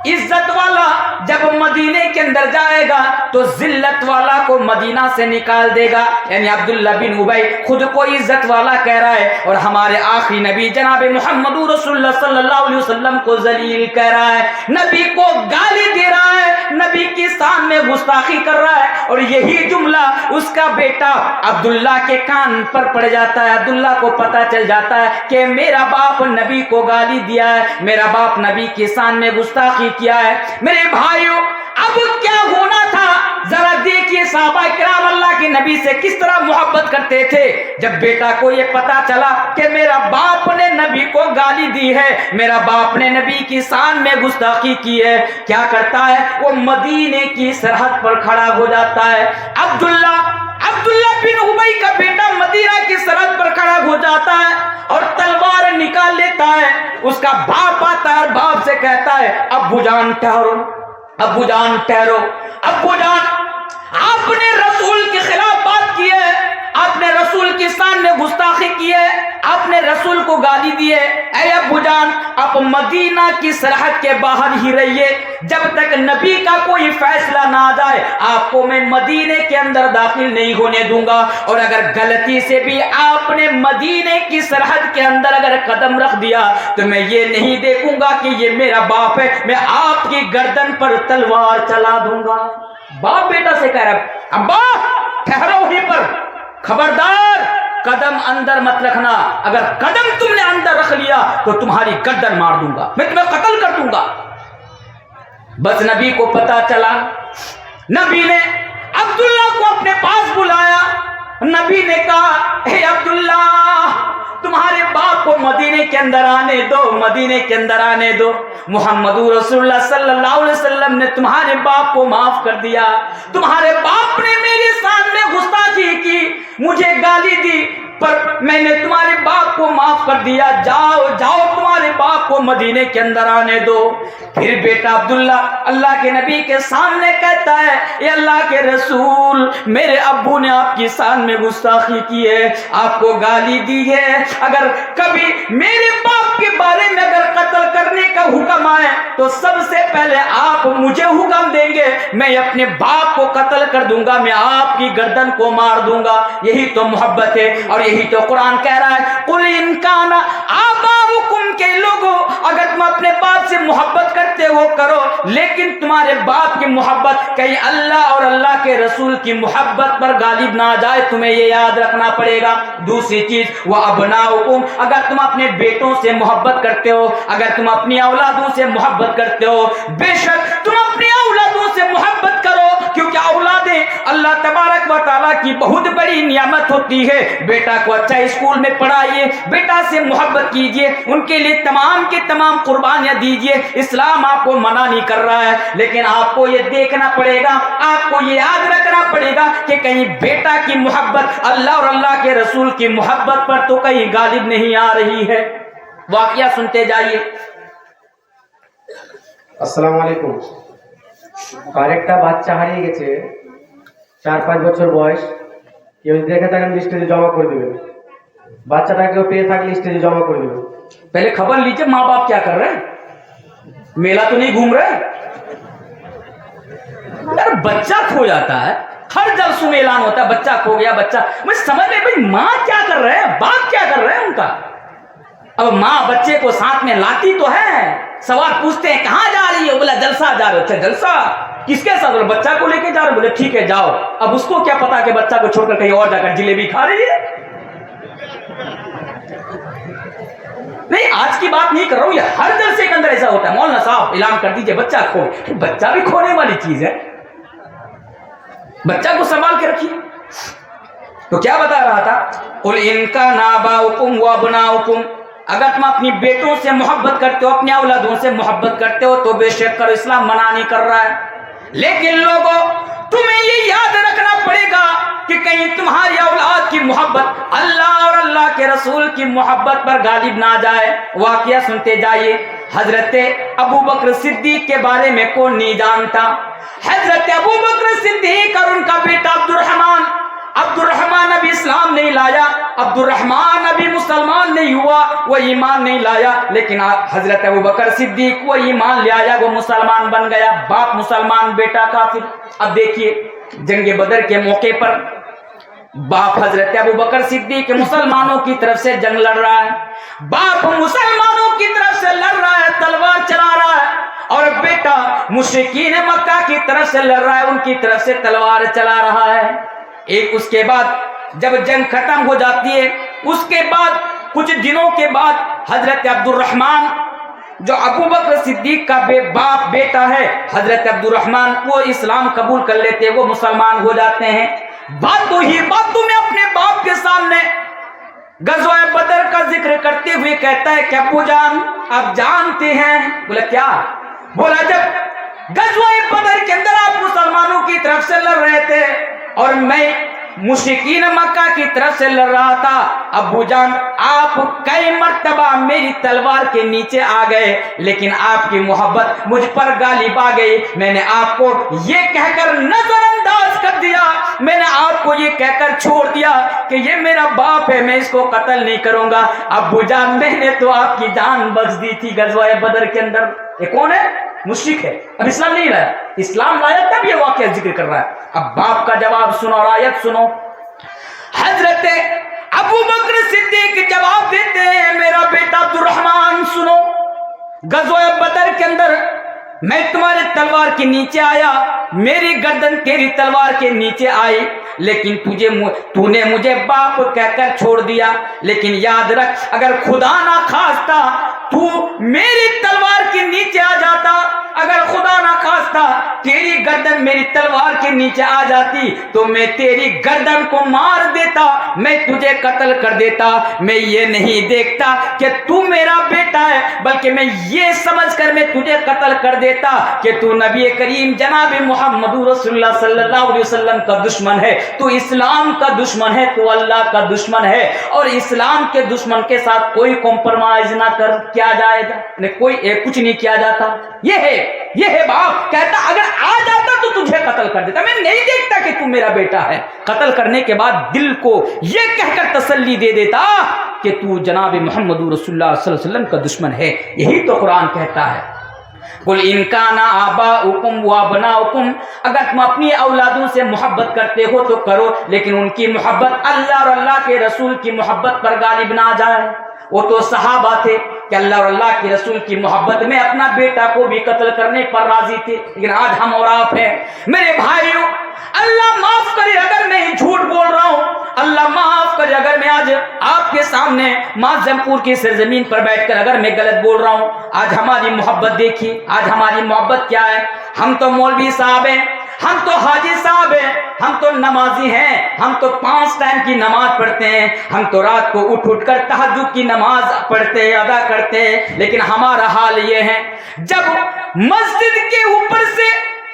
इज्जत वाला जब मदीने के अंदर जाएगा तो जिल्लत वाला को मदीना से निकाल देगा। यानी अब्दुल्ला बिन उबई खुद को इज्जत वाला कह रहा है और हमारे आखिरी नबी जनाब मोहम्मद रसूलुल्लाह सल्लल्लाहु अलैहि वसल्लम को जलील कह रहा है, नबी को गाली दे रहा है, नबी की शान में गुस्ताखी कर रहा है। और यही जुमला उसका बेटा अब्दुल्ला के कान पर पड़ जाता है। अब्दुल्ला को पता चल जाता है कि मेरा बाप नबी को गाली दिया है, मेरा बाप नबी की शान में गुस्ताखी किया है। मेरे भाइयों, अब क्या होना था जरा देखिए, सहाबा किराम अल्लाह के नबी से किस तरह मोहब्बत करते थे। जब बेटा को ये पता चला कि मेरा बाप ने नबी को गाली दी है, मेरा बाप ने नबी की शान में गुस्ताखी की है, क्या करता है, वो मदीने की सरहद पर खड़ा हो जाता है। अब्दुल्ला बिन उबई का बेटा मदीना की सरहद पर खड़ा हो जाता है और तलवार निकाल लेता है। उसका बाप आता है, बाप से कहता है, अब्बू जान ठहरो, अब्बू जान ठहरो, अब्बू जान, आपने रसूल के खिलाफ बात की है, आपने रसूल की शान में गुस्ताखी की है, आपने रसूल को गाली दी है। ऐ अब्बू जान, आप मदीना की सरहद के बाहर ही रहिए, जब तक नबी का कोई फैसला ना आ जाए आपको मैं मदीने के अंदर दाखिल नहीं होने दूंगा। और अगर गलती से भी आपने मदीने की सरहद के अंदर अगर कदम रख दिया तो मैं ये नहीं देखूंगा कि ये मेरा बाप है, मैं आपकी गर्दन पर तलवार चला दूंगा। बाप बेटा से कह रहा है, अब्बा ठहरो वहीं पर, खबरदार कदम अंदर मत रखना, अगर कदम तुमने अंदर रख लिया तो तुम्हारी गर्दन मार दूंगा, मैं तुम्हें कत्ल कर दूंगा। बस नबी को पता चला, नबी ने अब्दुल्ला को अपने पास बुलाया। नबी ने कहा, हे अब्दुल्ला, तुम्हारे बाप को मदीने के अंदर आने दो, मदीने के अंदर आने दो। मुहम्मदुर रसूलुल्लाह सल्लल्लाहु अलैहि वसल्लम ने तुम्हारे बाप को माफ कर दिया। तुम्हारे बाप ने मेरे सामने गुस्ताखी की, मुझे गाली दी, पर मैंने तुम्हारे बाप को माफ कर दिया। जाओ जाओ, तुम्हारे बाप को मदीने के अंदर आने दो। फिर बेटा अब्दुल्ला अल्लाह के नबी के सामने कहता है, ये अल्लाह के रसूल, मेरे अब्बू ने आपकी शान में गुस्ताखी की है, आपको गाली दी है। अगर कभी मेरे बाप के बारे में अगर कत्ल करने का हुक्म आए तो सबसे पहले आप मुझे हुक्म देंगे, मैं अपने बाप को कत्ल कर दूंगा, मैं आपकी गर्दन को मार दूंगा। यही तो मोहब्बत है और यही तो कुरान कह रहा है, कुल इन काना आबाउकुम, के लोगों अगर तुम अपने बाप से मोहब्बत करते हो करो, लेकिन तुम्हारे बाप की मोहब्बत कहीं अल्लाह और अल्लाह के रसूल की मोहब्बत पर गालिब ना जाए, तुम्हें ये याद रखना पड़ेगा। दूसरी चीज, वह अबनाउकुम, अगर तुम अपने बेटों से मोहब्बत करते हो, अगर तुम अपनी औलादों से मोहब्बत करते हो, बेशक तुम अपनी औलादों से मोहब्बत करो, क्योंकि औलादें अल्लाह तबारक व तआला की बहुत बड़ी नियामत होती है। बेटा को अच्छा स्कूल में पढ़ाइए, बेटा से मोहब्बत कीजिए, उनके लिए तमाम के तमाम कुर्बानियां दीजिए। इस्लाम आपको मना नहीं कर रहा है, लेकिन आपको ये देखना पड़ेगा, आपको ये याद रखना पड़ेगा कि कहीं बेटा की मोहब्बत अल्लाह और अल्लाह के रसूल की मोहब्बत पर तो कहीं गालिब नहीं आ रही है। वाकया सुनते जाइए। আসসালামু আলাইকুম। আরেকটা বাচ্চা হারিয়ে গেছে, 4-5 বছর বয়স। কেউ দেখে থাকেন স্টেজে জমা করে দেবেন, বাচ্চাটাকেও পেয়ে থাকলে স্টেজে জমা করে দেবেন। पहले खबर लीजिए माँ बाप क्या कर रहे हैं, मेला तो नहीं घूम रहे। यार बच्चा खो जाता है, हर जलसों में ऐलान होता है बच्चा खो गया, बच्चा, मुझे समझ में भाई माँ क्या कर रहे हैं, बाप क्या कर रहे हैं उनका। अब माँ बच्चे को साथ में लाती तो है, सवाल पूछते हैं कहाँ जा रही है, बोला जलसा जा रहे हो। अच्छा जलसा किसके साथ, बोले बच्चा को लेके जा रहे हो। बोले ठीक है जाओ। अब उसको क्या पता कि बच्चा को छोड़कर कहीं और जाकर जिलेबी खा रही है। नहीं, आज की बात नहीं कर रहा हूं, ये हर जलसे के अंदर ऐसा होता है। मौलाना साहब ऐलान कर दीजिए बच्चा खो, बच्चा भी खोने वाली चीज है, बच्चा को संभाल के रखिए। तो क्या बता रहा था, कुल इनका नाबाउकुम व अबनाउकुम, अगर तुम अपनी बेटों से मोहब्बत करते हो, अपनी औलादों से मोहब्बत करते हो तो बेशक करो, इस्लाम मना नहीं कर रहा है। लेकिन लोगों, तुम्हें ये याद रखना पड़ेगा कि कहीं तुम्हारी औलाद की मोहब्बत अल्लाह और अल्लाह के रसूल की मोहब्बत पर गालिब ना जाए। वाकया सुनते जाइए। हजरत अबू बकर सिद्दीक के बारे में कौन नहीं जानता। हजरत अबू बकर सिद्दीक और उनका बेटा अब्दुर्रहमान अब इस्लाम नहीं लाया। अब्दुर्रहमान अभी मुसलमान नहीं हुआ, वो ईमान नहीं लाया, लेकिन हजरत अबू बकर सिद्दीक वो ईमान ले आया, वो मुसलमान बन गया। बाप मुसलमान, बेटा काफिर। अब देखिए जंग बदर के मौके पर बाप हजरत अबू बकर सिद्दीक मुसलमानों की तरफ से जंग लड़ रहा है, बाप मुसलमानों की तरफ से लड़ रहा है, तलवार चला रहा है, और बेटा मुशरिकीन मक्का की तरफ से लड़ रहा है, उनकी तरफ से तलवार चला रहा है। एक उसके बाद जब जंग खत्म हो जाती है, उसके बाद कुछ दिनों के बाद हजरत अब्दुर्रहमान जो अबू बकर सिद्दीक का बाप बेटा है, हजरत अब्दुर्रहमान, वो इस्लाम कबूल कर लेते हैं, वो मुसलमान हो जाते हैं। बातों में अपने बाप के सामने गज़वा बदर का जिक्र करते हुए कहता है कि अब्बू जान आप जानते हैं। बोला क्या? बोला जब गज़वा बदर के अंदर आप मुसलमानों की तरफ से लड़ रहे थे और मैं मुशरिकीन मक्का की तरफ से लड़ रहा था, अब्बू जान आप कई मर्तबा मेरी तलवार के नीचे आ गए, लेकिन आपकी मोहब्बत मुझ पर गालिब आ गई। मैंने आपको ये कहकर नजरअंदाज कर दिया, मैंने आपको ये कहकर छोड़ दिया कि ये मेरा बाप है, मैं इसको कत्ल नहीं करूंगा। अब्बू जान मैंने तो आपकी जान बख्श दी थी गज़वा बदर के अंदर। ये कौन है? मुश्रिक है, अब इस्लाम नहीं लाया, इस्लाम लाया तब ये वाकया जिक्र कर रहा है। अब बाप का जवाब सुनो और आयत सुनो। हजरत अबू बकर सिद्दीक जवाब देते हैं, मेरा बेटा अब्दुर्रहमान सुनो, गज़वा बदर के अंदर मैं तुम्हारे तलवार के नीचे आया, मेरी गर्दन तेरी तलवार के नीचे आई, लेकिन तूने मुझे बाप कहकर छोड़ दिया। लेकिन याद रख, अगर खुदा ना खास्ता तू मेरी तलवार के नीचे आ जाता, अगर खुदा ना खास्ता तेरी गर्दन मेरी तलवार के नीचे आ जाती, तो मैं तेरी गर्दन को मार देता, मैं तुझे कत्ल कर देता। मैं ये नहीं देखता कि तू मेरा बेटा है, बल्कि मैं ये समझकर मैं तुझे कत्ल कर देता कि तू नबी करीम जनाब मोहम्मद रसूलुल्लाह सल्लल्लाहु अलैहि वसल्लम का दुश्मन है, तू इस्लाम का दुश्मन है, तू अल्लाह का दुश्मन है, और इस्लाम के दुश्मन के साथ कोई कॉम्प्रोमाइज ना कर किया जाएगा, कोई कुछ नहीं किया जाता। ये है बाप कहता, अगर आ जाता तो तुझे कत्ल कर देता, मैं नहीं देखता कि तू मेरा बेटा है। कत्ल करने के बाद दिल को ये कहकर तसल्ली दे देता कि तू जनाब मोहम्मद रसूलुल्लाह सल्लल्लाहु अलैहि वसल्लम का दुश्मन है। यही तो कुरान कहता है, कुल इनकाना आबाउकुम व अबनाउकुम, अगर तुम अपनी औलादों से मोहब्बत करते हो तो करो, लेकिन उनकी मोहब्बत अल्लाह और अल्लाह के रसूल की मोहब्बत पर गालिब ना जाए। वो तो सहाबा थे कि अल्लाह और अल्लाह के रसूल की मोहब्बत में अपना बेटा को भी कत्ल करने पर राजी थे, लेकिन आज हम और आप हैं। मेरे भाइयों, अल्लाह माफ करे अगर मैं झूठ बोल रहा हूं, अल्लाह माफ करे अगर मैं आज आपके सामने माज़मपुर की सरजमीन पर बैठकर अगर मैं गलत बोल रहा हूं। आज हमारी मोहब्बत देखिए, आज हमारी मोहब्बत क्या है। हम तो मौलवी साहब हैं, हम तो हाजी साहब हैं, हम तो नमाजी हैं, हम तो 5 टाइम की नमाज पढ़ते हैं, हम तो रात को उठ कर तहज्जुद की नमाज पढ़ते हैं, अदा करते हैं, लेकिन हमारा हाल ये है, जब मस्जिद के ऊपर से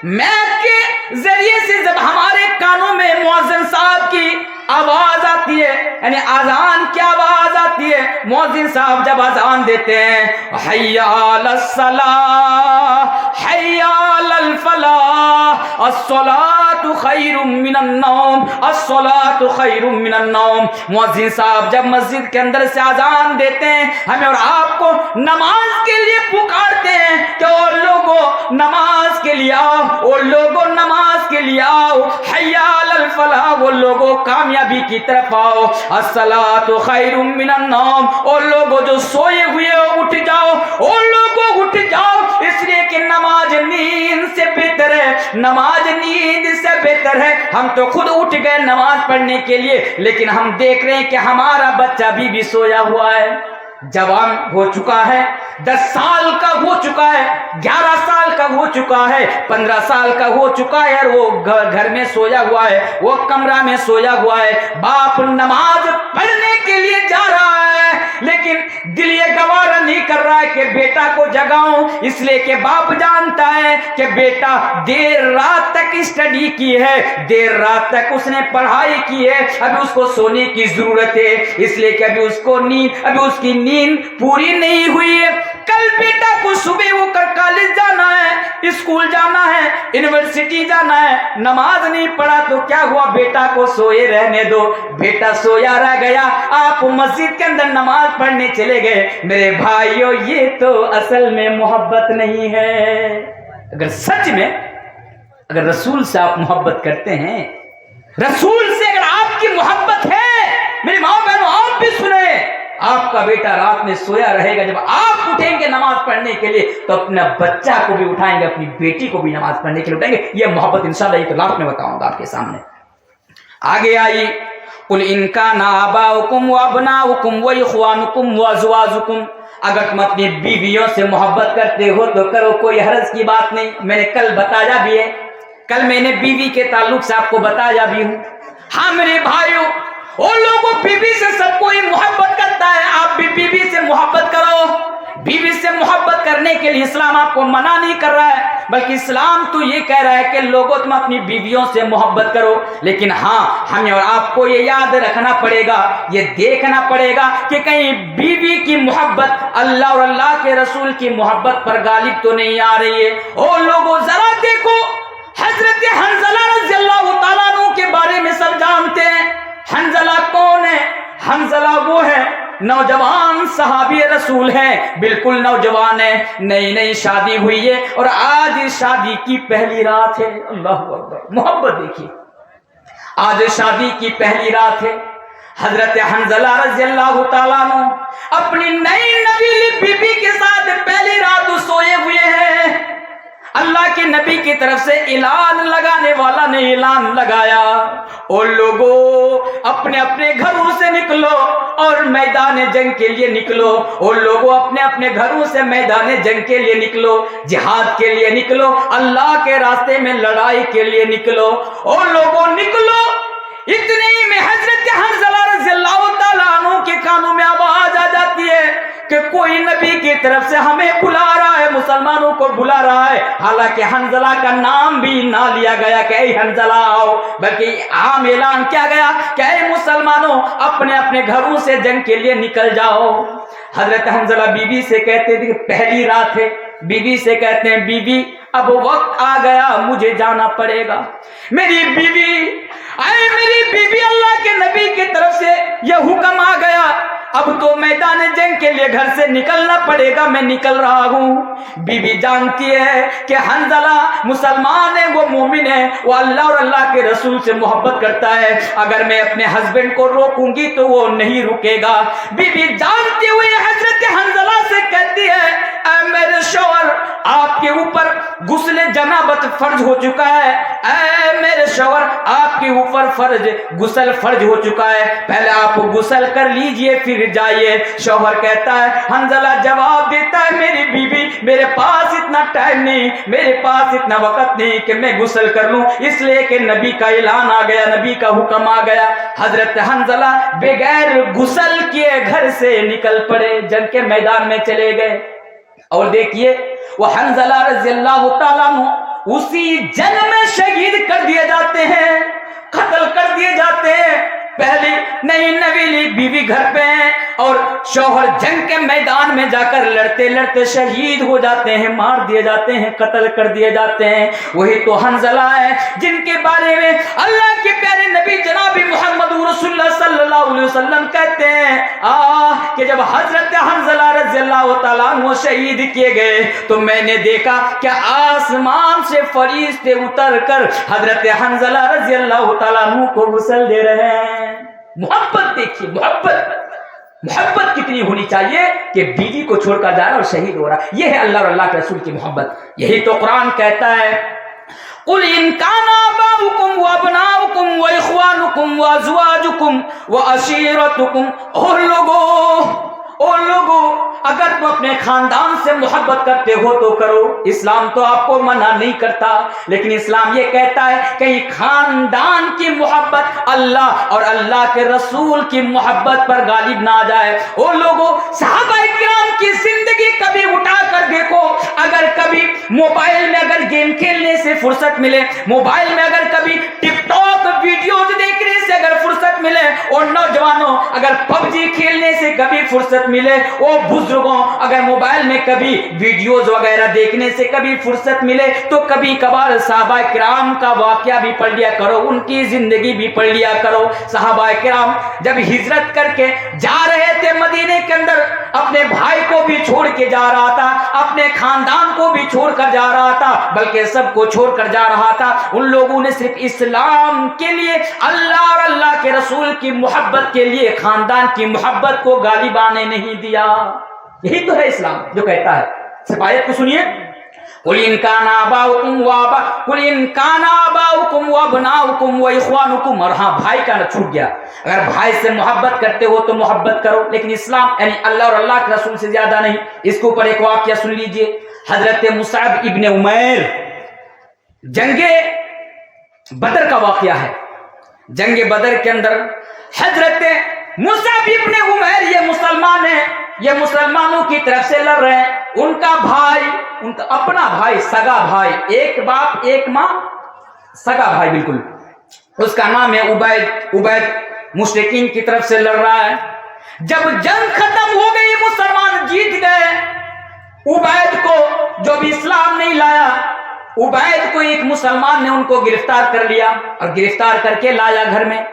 मैक के जरिए से जब हमारे कानों में मुअज्जिन साहब की आवाज आती है, यानी आजान की आवाज आती है, मुअज्जिन साहब जब आजान देते हैं, हय्या अलस सलाह हय्या अलल फलाह अस्सलातु खैरुम मिनन नौम अस्सलातु खैरुम मिनन नौम। मुअज्जिन साहब जब मस्जिद के अंदर से आजान देते हैं, हमें और आपको नमाज के लिए पुकारते हैं कि ओ लोगों नमाज के लिए आओ, ओ लोगों नमाज के लिए आओ, हय्या अलल फलाह, वो लोगों कामयाबी की तरफ आओ, अस्सलातु खैरुम मिनन नौम, ओ लोगों जो सोए हुए हो उठ जाओ, ओ लोगों उठ जाओ, इसलिए कि नमाज नींद से बेहतर है, नमाज नींद से बेहतर है। हम तो खुद उठ गए नमाज पढ़ने के लिए, लेकिन हम देख रहे हैं कि हमारा बच्चा भी सोया हुआ है, जवान हो चुका है, 10 साल का हो चुका है, 11 साल का हो चुका है, 15 साल का हो चुका है, और वो घर में सोया हुआ है, वो कमरा में सोया हुआ है। बाप नमाज पढ़ने के लिए जा रहा है, लेकिन दिल ये गवारा नहीं کر رہا ہے کہ بیٹا کو جگاؤں، اس لیے کہ باپ جانتا ہے کہ بیٹا دیر رات تک اسٹڈی کی ہے، دیر رات تک اس نے پڑھائی کی ہے، ابھی اس کو سونے کی ضرورت ہے، اس لیے کہ ابھی اس کی نیند پوری نہیں ہوئی ہے۔ کل بیٹا کو صبح ہو کر کالج جانا ہے، اسکول جانا ہے، یونیورسٹی جانا ہے، نماز نہیں پڑھا تو کیا ہوا؟ بیٹا کو سوئے رہنے دو۔ بیٹا سویا رہ گیا، آپ مسجد کے اندر نماز پڑھنے چلے گئے۔ میرے بھائیوں، یہ تو اصل میں محبت نہیں ہے۔ اگر سچ میں اگر رسول سے آپ محبت کرتے ہیں، رسول سے اگر آپ کی محبت ہے، میری ماں بہنوں آپ بھی سنیں، آپ کا بیٹا رات میں سویا رہے گا، جب آپ اٹھیں گے نماز پڑھنے کے لیے تو اپنا بچہ کو بھی اٹھائیں گے، اپنی بیٹی کو بھی نماز پڑھنے کے لیے اٹھائیں گے۔ یہ محبت انشاءاللہ ایک لاکھ میں بتاؤں گا آپ کے سامنے۔ آگے آئی، قل ان کان آباؤکم وابناؤکم واخوانکم وازواجکم، اگر تم اپنی بیویوں سے محبت کرتے ہو تو کرو، کوئی حرج کی بات نہیں۔ میں نے کل بتایا بھی ہے، کل میں نے بیوی کے تعلق سے آپ کو بتایا بھی ہوں۔ ہاں میرے بھائیوں، وہ لوگوں بیوی سے سب کوئی محبت کرتا ہے، آپ بھی بیوی سے محبت کرو۔ بیوی سے محبت کرنے کے لیے اسلام آپ کو منع نہیں کر رہا ہے، بلکہ اسلام تو یہ کہہ رہا ہے کہ لوگوں تم اپنی بیویوں سے محبت کرو۔ لیکن ہاں، ہمیں اور آپ کو یہ یاد رکھنا پڑے گا، یہ دیکھنا پڑے گا کہ کہیں بیوی کی محبت اللہ اور اللہ کے رسول کی محبت پر غالب تو نہیں آ رہی ہے۔ او لوگوں ذرا دیکھو، حضرت حنظلہ رضی اللہ تعالیٰ عنہ کے بارے میں سب جانتے ہیں۔ حنظلہ کون ہے؟ حنظلہ وہ ہے نوجوان صحابی رسول ہیں، بالکل نوجوان ہے، نئی شادی ہوئی ہے اور آج شادی کی پہلی رات ہے۔ اللہ اکبر، محبت دیکھیے، آج شادی کی پہلی رات ہے۔ حضرت حنظلہ رضی اللہ تعالیٰ عنہ اپنی نئی نویلی بیوی کے ساتھ پہلی رات سوئے ہوئے ہیں۔ اللہ کے نبی کی طرف سے اعلان لگانے والا نے اعلان لگایا، او لوگوں اپنے اپنے گھروں سے نکلو اور میدان جنگ کے لیے نکلو۔ او لوگوں اپنے اپنے گھروں سے میدان جنگ کے لیے نکلو، جہاد کے لیے نکلو، اللہ کے راستے میں لڑائی کے لیے نکلو۔ او لوگوں نکلو۔ اتنے ہی میں حضرت حنظلہ رضی اللہ تعالیٰ عنہ کے کانوں میں آواز آ جاتی ہے کہ کوئی نبی کی طرف سے ہمیں بلا رہا ہے، مسلمانوں کو بلا رہا ہے۔ حالانکہ حنظلہ کا نام بھی نہ لیا گیا کہ اے حنظلہ آؤ، بلکہ عام اعلان کیا گیا کہ اے مسلمانوں اپنے اپنے گھروں سے جنگ کے لیے نکل جاؤ۔ حضرت حنظلہ بیوی سے کہتے تھے کہ پہلی رات ہے، بیوی سے کہتے ہیں بیوی اب وقت آ گیا، مجھے جانا پڑے گا۔ میری بیوی، اے میری بیوی، اللہ کے نبی کی طرف سے یہ حکم آ گیا، اب تو میدان جنگ کے لیے گھر سے نکلنا پڑے گا، میں نکل رہا ہوں۔ بیوی جانتی ہے کہ حنظلہ مسلمان ہے، وہ مومن ہے، وہ اللہ اور اللہ کے رسول سے محبت کرتا ہے، اگر میں اپنے ہسبینڈ کو روکوں گی تو وہ نہیں رکے گا۔ بیوی جانتی ہوئی حضرت حنظلہ سے کہتی ہے، اے میرے شوہر، آپ کے اوپر غسل جنابت فرض ہو چکا ہے، اے میرے شوہر آپ کے اوپر غسل فرض ہو چکا ہے، پہلے آپ غسل کر لیجئے پھر جائیے۔ شوہر کہتا ہے، حنظلہ جواب دیتا ہے، میری بیوی میرے پاس اتنا ٹائم نہیں، میرے پاس اتنا وقت نہیں کہ میں غسل کر لوں، اس لیے کہ نبی کا اعلان آ گیا، نبی کا حکم آ گیا۔ حضرت حنظلہ بغیر غسل کیے گھر سے نکل پڑے، جنگ کے میدان میں چلے گئے۔ اور دیکھیے وہ حنظلہ رضی اللہ تعالیٰ عنہ اسی جنگ میں شہید کر دیے جاتے ہیں، قتل کر دیے جاتے ہیں۔ پہلی نئی نویلی بیوی گھر پہ ہیں اور شوہر جنگ کے میدان میں جا کر لڑتے لڑتے شہید ہو جاتے ہیں، مار دیے جاتے ہیں، قتل کر دیے جاتے ہیں۔ وہی تو حنظلہ ہے جن کے بارے میں اللہ کے پیارے نبی جناب محمد رسول اللہ صلی اللہ علیہ وسلم کہتے ہیں کہ جب حضرت حنظلہ رضی اللہ تعالیٰ عنہ شہید کیے گئے تو میں نے دیکھا کہ آسمان سے فرشتے اتر کر حضرت حنظلہ رضی اللہ تعالیٰ عنہ کو غسل دے رہے ہیں۔ محبت دیکھیے، محبت کتنی ہونی چاہیے کہ بیوی کو چھوڑ کر جا رہا اور شہید ہو رہا، یہ ہے اللہ اور اللہ کے رسول کی محبت۔ یہی تو قرآن کہتا ہے، قل ان کان آباؤکم وابناؤکم واخوانکم وازواجکم وعشیرتکم، اور لوگوں ओ लोगों, अगर तुम अपने खानदान से मोहब्बत करते हो तो करो, इस्लाम तो आपको मना नहीं करता, लेकिन इस्लाम ये कहता है कि खानदान की मोहब्बत अल्लाह और अल्लाह के रसूल की मोहब्बत पर गालिब ना आ जाए। ओ लोगों, सहाबा किराम की जिंदगी कभी उठा कर देखो, अगर कभी मोबाइल में अगर गेम खेलने से फुर्सत मिले, मोबाइल में अगर कभी टिकटॉक वीडियोज देखने से अगर फुर्सत मिले, और नौजवानों अगर पबजी खेलने से कभी फुर्सत मिले, ओ बुजुर्गों अगर मोबाइल में कभी वीडियोज वगैरह देखने से कभी फुर्सत मिले, तो कभी कभार सहाबा किराम का वाकया भी पढ़ लिया करो, उनकी जिंदगी भी पढ़ लिया करो। सहाबा किराम जब हिजरत करके जा रहे थे मदीने के अंदर, अपने भाई को भी छोड़ के जा रहा था, अपने खानदान को भी छोड़कर जा रहा था, बल्कि सबको छोड़कर जा रहा था। उन लोगों ने सिर्फ इस्लाम के लिए, अल्लाह और अल्लाह के रसूल की मोहब्बत के लिए खानदान की मोहब्बत को गालिब आने नहीं दिया। यही तो है इस्लाम जो कहता है। सिर्फ आयत को सुनिए, कुल इन काना आबाउकुम व अबनाउकुम व इख्वानुकुम। और हाँ, भाई का न छूट गया, अगर भाई से मोहब्बत करते हो तो मोहब्बत करो, लेकिन इस्लाम यानी अल्लाह और अल्लाह के रसूल से ज्यादा नहीं। इसके ऊपर एक वाकया सुन लीजिए। हजरत मुसअब इब्ने उमैर, जंगे बदर का वाकया है। जंगे बदर के अंदर हजरत मुसअब इब्ने उमैर ये मुसलमान है, ये मुसलमानों की तरफ से लड़ रहे हैं। उनका भाई, उनका अपना भाई, सगा भाई, एक बाप एक माँ, सगा भाई बिल्कुल, उसका नाम है उबैद। उबैद मुशरिकीन की तरफ से लड़ रहा है। जब जंग खत्म हो गई, मुसलमान जीत गए, उबैद को जो भी इस्लाम नहीं लाया, उबैद को एक मुसलमान ने उनको गिरफ्तार कर लिया और गिरफ्तार करके लाया घर में।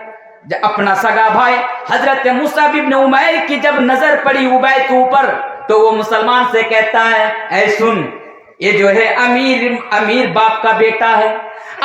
जब अपना सगा भाई हजरत मुसअब इब्ने उमैर की जब नजर पड़ी उबैद के ऊपर, तो वो मुसलमान से कहता है, ऐ सुन, ये जो है अमीर बाप का बेटा है,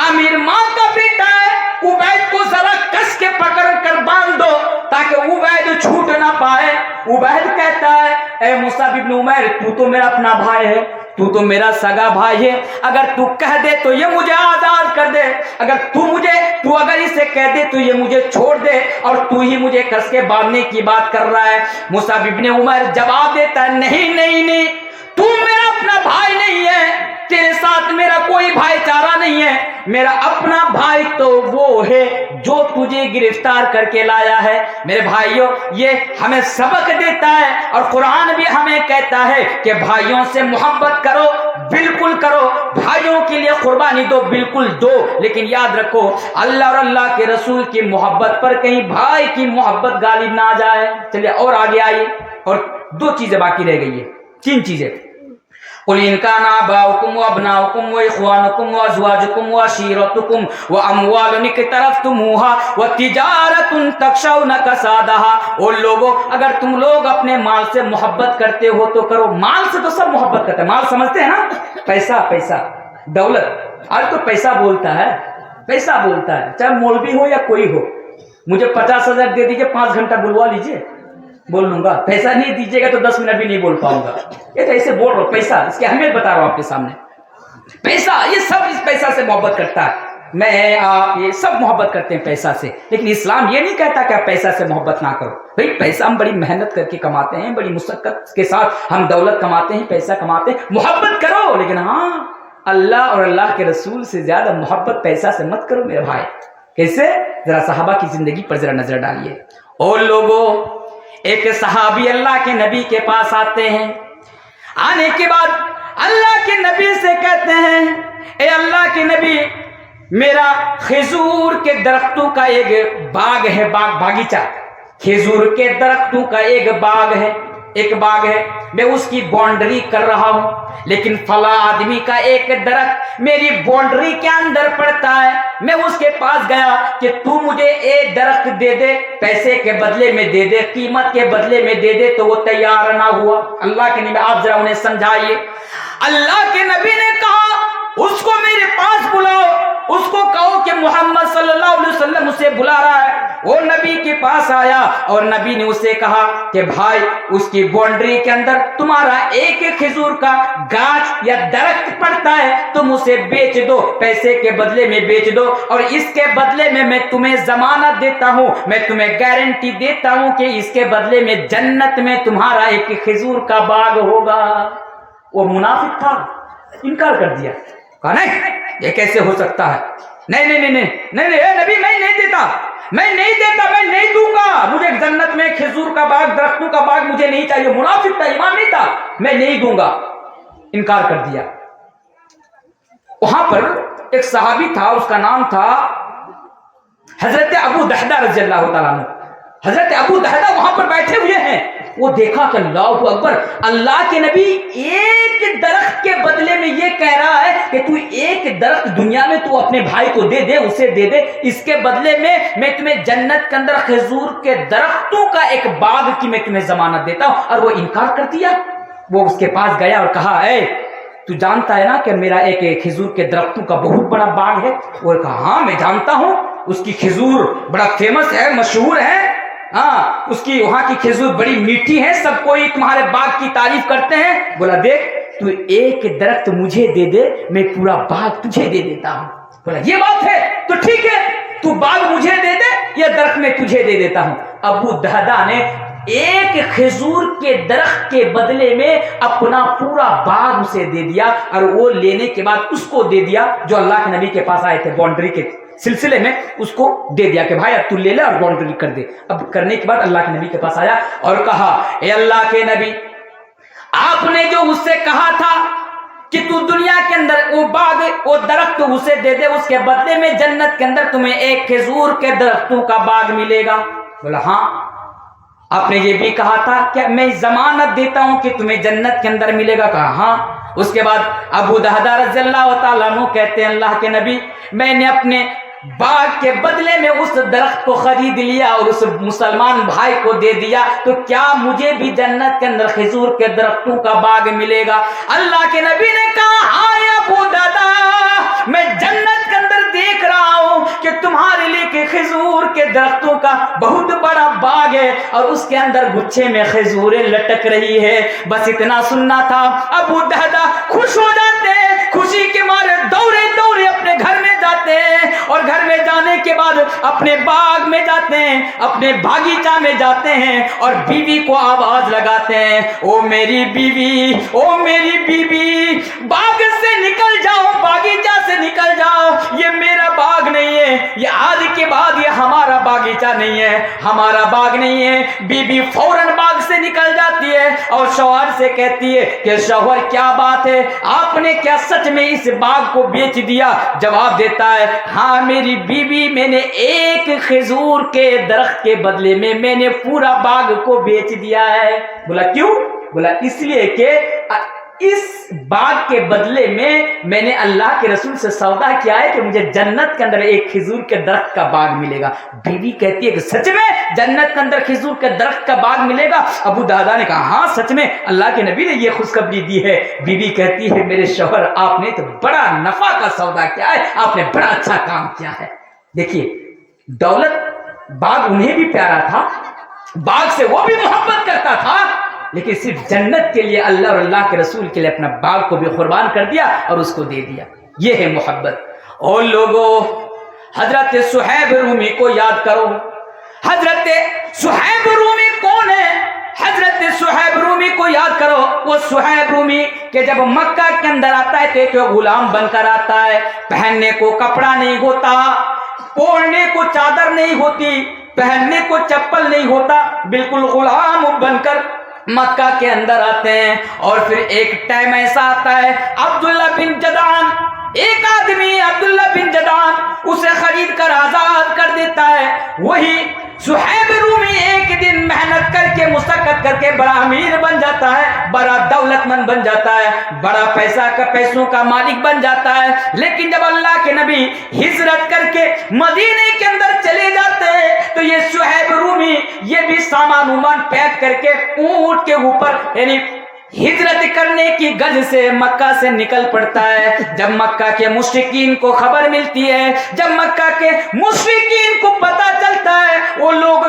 अमीर माँ का बेटा है, उबैद को जरा कस के पकड़ कर बांध दो ताकि उबैद छूट ना पाए। उबैद कहता है, ऐ मुसअब इब्ने उमैर, तू तो मेरा अपना भाई है, तू तो मेरा सगा भाई है, अगर तू कह दे तो ये मुझे आजाद कर दे, अगर तू अगर इसे कह दे तो ये मुझे छोड़ दे, और तू ही मुझे कस के बांधने की बात कर रहा है। मुसअब इब्ने उमैर जवाब देता है, नहीं नहीं नहीं, तू मेरा अपना भाई नहीं है, तेरे साथ मेरा कोई भाईचारा नहीं है, मेरा अपना भाई तो वो है जो तुझे गिरफ्तार करके लाया है। मेरे भाइयों, ये हमें सबक देता है, और कुरान भी हमें कहता है कि भाइयों से मोहब्बत करो, बिल्कुल करो, भाइयों के लिए कुर्बानी दो, बिल्कुल दो, लेकिन याद रखो अल्लाह और अल्लाह के रसूल की मोहब्बत पर कहीं भाई की मोहब्बत गालिब ना आ जाए। चलिए और आगे आइए, और दो चीजें बाकी रह गई है, तीन चीजें। कुल इन काना आबाउकुम व अबनाउकुम व इख्वानुकुम व अज़वाजुकुम व अशीरतुकुम व अमवालुन इक़्तरफ़्तुमूहा व तिजारतुन तख़शौना कसादहा। ओ लोगों, अगर तुम लोग अपने माल से मोहब्बत करते हो तो करो। माल से तो सब मोहब्बत करते हैं, माल समझते हैं ना, पैसा, पैसा, दौलत। आज तो पैसा बोलता है, पैसा बोलता है, चाहे मौलवी हो या कोई हो। मुझे 50,000 दे दीजिए, 5 घंटा बुलवा लीजिए, बोल लूंगा। पैसा नहीं दीजिएगा तो 10 मिनट भी नहीं बोल पाऊंगा। ये तो ऐसे बोल रहा हूं, पैसा, इसकी अहमियत बता रहा हूं आपके सामने। पैसा, ये सब इस पैसा से मोहब्बत करता है, मैं आप ये सब मोहब्बत करते हैं पैसा से, लेकिन इस्लाम ये नहीं कहता कि आप पैसा से मोहब्बत ना करो। भाई पैसा हम बड़ी मेहनत करके कमाते हैं, बड़ी मुशक्कत के साथ हम दौलत कमाते हैं, पैसा कमाते हैं, मोहब्बत करो, लेकिन हाँ, अल्लाह और अल्लाह के रसूल से ज्यादा मोहब्बत पैसा से मत करो मेरे भाई। कैसे? जरा सहाबा की जिंदगी पर जरा नजर डालिए। ओ लोगों, एक सहाबी अल्लाह के नबी के पास आते हैं, आने के बाद अल्लाह के नबी से कहते हैं, ए अल्लाह के नबी, मेरा खजूर के दरख्तों का एक बाग है, बागीचा, खजूर के दरख्तों का एक बाग है, मैं उसकी बाउंड्री कर रहा हूं, लेकिन फला आदमी का एक दरख्त मेरी बाउंड्री के अंदर पड़ता है। मैं उसके पास गया कि तू मुझे एक दरख्त दे दे, पैसे के बदले में दे दे, कीमत के बदले में दे दे, तो वो तैयार ना हुआ। अल्लाह के नबी, आप जरा उन्हें समझाइए। अल्लाह के नबी ने कहा, उसको मेरे पास बुलाओ, उसको कहो कि मोहम्मद सल्लल्लाहु अलैहि वसल्लम उसे बुला रहा है। वो नबी के کے پاس آیا اور نبی نے اسے کہا کہ بھائی اس کی باؤنڈری کے اندر تمہارا ایک کھجور کا گاچھ یا درخت پڑتا ہے، تم اسے بیچ دو، پیسے کے بدلے میں بیچ دو، اور اس کے بدلے میں تمہیں ضمانت دیتا ہوں، میں تمہیں گارنٹی دیتا ہوں کہ اس کے بدلے میں جنت میں تمہارا ایک کھجور کا باغ ہوگا۔ وہ منافق تھا، انکار کر دیا، کہا نہیں یہ کیسے ہو سکتا ہے، نہیں نہیں نہیں نہیں نہیں، اے نبی میں نہیں دیتا، میں نہیں دیتا، میں نہیں دوں گا، مجھے جنت میں کھجور کا باغ، درختوں کا باغ مجھے نہیں چاہیے۔ منافق تھا، ایمان نہیں تھا، میں نہیں دوں گا، انکار کر دیا۔ وہاں پر ایک صحابی تھا، اس کا نام تھا حضرت ابو دحدہ رضی اللہ تعالیٰ عنہ۔ حضرت ابو دحدہ وہاں پر بیٹھے ہوئے ہیں، وہ دیکھا کہ اللہ اکبر، اللہ کے نبی ایک درخت کے بدلے میں یہ کہہ رہا ہے کہ تو ایک درخت دنیا میں تو اپنے بھائی کو دے دے، اسے دے دے، اس کے بدلے میں تمہیں جنت کے اندر کھجور کے درختوں کا ایک باغ کی میں تمہیں ضمانت دیتا ہوں، اور وہ انکار کر دیا۔ وہ اس کے پاس گیا اور کہا اے تو جانتا ہے نا کہ میرا ایک کھجور کے درختوں کا بہت بڑا باغ ہے؟ وہ کہا ہاں میں جانتا ہوں، اس کی کھجور بڑا فیمس ہے، مشہور ہے، ہاں اس کی وہاں کی کھجور بڑی میٹھی ہے، سب کوئی تمہارے باغ کی تعریف کرتے ہیں۔ بولا دیکھ تو ایک درخت مجھے دے دے، میں پورا باغ تجھے دے دیتا ہوں۔ بولا یہ بات ہے تو ٹھیک ہے، تو باغ مجھے دے دے، یہ درخت میں تجھے دے دیتا ہوں۔ ابو دحدہ نے ایک کھجور کے درخت کے بدلے میں اپنا پورا باغ اسے دے دیا، اور وہ لینے کے بعد اس کو دے دیا جو اللہ کے نبی کے پاس آئے تھے باؤنڈری کے سلسلے میں، اس کو دے دیا کہ بھائی اب تو لے لے اور باؤنڈری کر دے۔ اب کرنے کے بعد اللہ کے نبی کے پاس آیا اور کہا اے اللہ کے نبی، آپ نے جو اس سے کہا تھا کہ تو دنیا کے اندر وہ باغ، وہ درخت اسے دے دے، اس کے بدلے میں جنت کے اندر تمہیں ایک کھجور کے درختوں کا باغ ملے گا۔ بولا ہاں۔ آپ نے یہ بھی کہا تھا کہ میں ضمانت دیتا ہوں کہ تمہیں جنت کے اندر ملے گا، کہا ہاں۔ اس کے بعد ابو دحدہ رضی اللہ تعالیٰ عنہ کہتے ہیں اللہ کے نبی، میں نے اپنے باغ کے بدلے میں اس درخت کو خرید لیا اور اس مسلمان بھائی کو دے دیا، تو کیا مجھے بھی جنت کے اندر کھجور کے درختوں کا باغ ملے گا؟ اللہ کے نبی نے کہا ہاں ابو دحدہ، میں جنت کے اندر دیکھ رہا ہوں کہ تمہارے لیے کہ کھجور کے درختوں کا بہت بڑا باغ ہے، اور اس کے اندر گچھے میں کھجوریں لٹک رہی ہے۔ بس اتنا سننا تھا۔ ابو دحدہ خوش ہو جاتے ہیں، خوشی کے مارے دوڑے دوڑے اپنے گھر میں جاتے ہیں، اور گھر میں جانے کے بعد اپنے باغ میں جاتے ہیں، اپنے باغیچہ میں جاتے ہیں، اور بیوی کو آواز لگاتے ہیں او میری بیوی، او میری بیوی، باغ سے نکل جاؤ، باغیچہ سے نکل جاؤ، یہ میرا باغ نہیں ہے، یہ آج کے بعد یہ ہمارا باغیچہ نہیں ہے، ہمارا باغ نہیں ہے۔ بیوی فوراً باغ سے نکل جاتی ہے اور شوہر سے کہتی ہے کہ شوہر کیا بات ہے، آپ نے کیا سچ میں اس باغ کو بیچ دیا؟ جواب دیتا ہے ہاں میری بیوی، میں نے ایک کھجور کے درخت کے بدلے میں نے پورا باغ کو بیچ دیا ہے۔ بولا کیوں؟ بولا اس لیے کہ اس باغ کے بدلے میں نے اللہ کے رسول سے سودا کیا ہے کہ مجھے جنت کے اندر ایک کھجور کے درخت کا باغ ملے گا۔ بیوی کہتی ہے کہ سچ میں جنت کے اندر کھجور کے درخت کا باغ ملے گا؟ ابو دحدہ نے کہا ہاں سچ میں اللہ کے نبی نے یہ خوشخبری دی ہے۔ بیوی کہتی ہے میرے شوہر آپ نے تو بڑا نفع کا سودا کیا ہے، آپ نے بڑا اچھا کام کیا ہے۔ دیکھیے دولت، باغ انہیں بھی پیارا تھا، باغ سے وہ بھی محبت کرتا تھا، لیکن صرف جنت کے لیے اللہ اور اللہ کے رسول کے لیے اپنا باغ کو بھی قربان کر دیا اور اس کو دے دیا۔ یہ ہے محبت۔ اور لوگوں حضرت صہیب رومی کو یاد کرو۔ حضرت صہیب رومی کون ہے؟ حضرت صہیب رومی کو یاد کرو۔ وہ صہیب رومی کہ جب مکہ کے اندر آتا ہے تو ایک غلام بن کر آتا ہے، پہننے کو کپڑا نہیں ہوتا، اوڑھنے کو چادر نہیں ہوتی، پہننے کو چپل نہیں ہوتا، بالکل غلام بن کر مکہ کے اندر آتے ہیں۔ اور پھر ایک ٹائم ایسا آتا ہے، عبداللہ بن جدعان، ایک آدمی عبداللہ بن جدعان اسے خرید کر آزاد کر دیتا ہے۔ وہی صہیب رومی ایک دن محنت کر کے مشقت کر کے بڑا امیر بن جاتا ہے، بڑا دولت مند بن جاتا ہے، بڑا پیسوں کا مالک بن جاتا ہے۔ لیکن جب اللہ کے نبی ہجرت کر کے مدینے کے اندر چلے جاتے ہیں تو یہ صہیب رومی یہ بھی سامان پیک کر کے اونٹ کے اوپر یعنی ہجرت کرنے کی غرض سے مکہ سے نکل پڑتا ہے۔ جب مکہ کے مشرکین کو خبر ملتی ہے، جب مکہ کے مشرکین کو پتہ چلتا ہے، وہ لوگ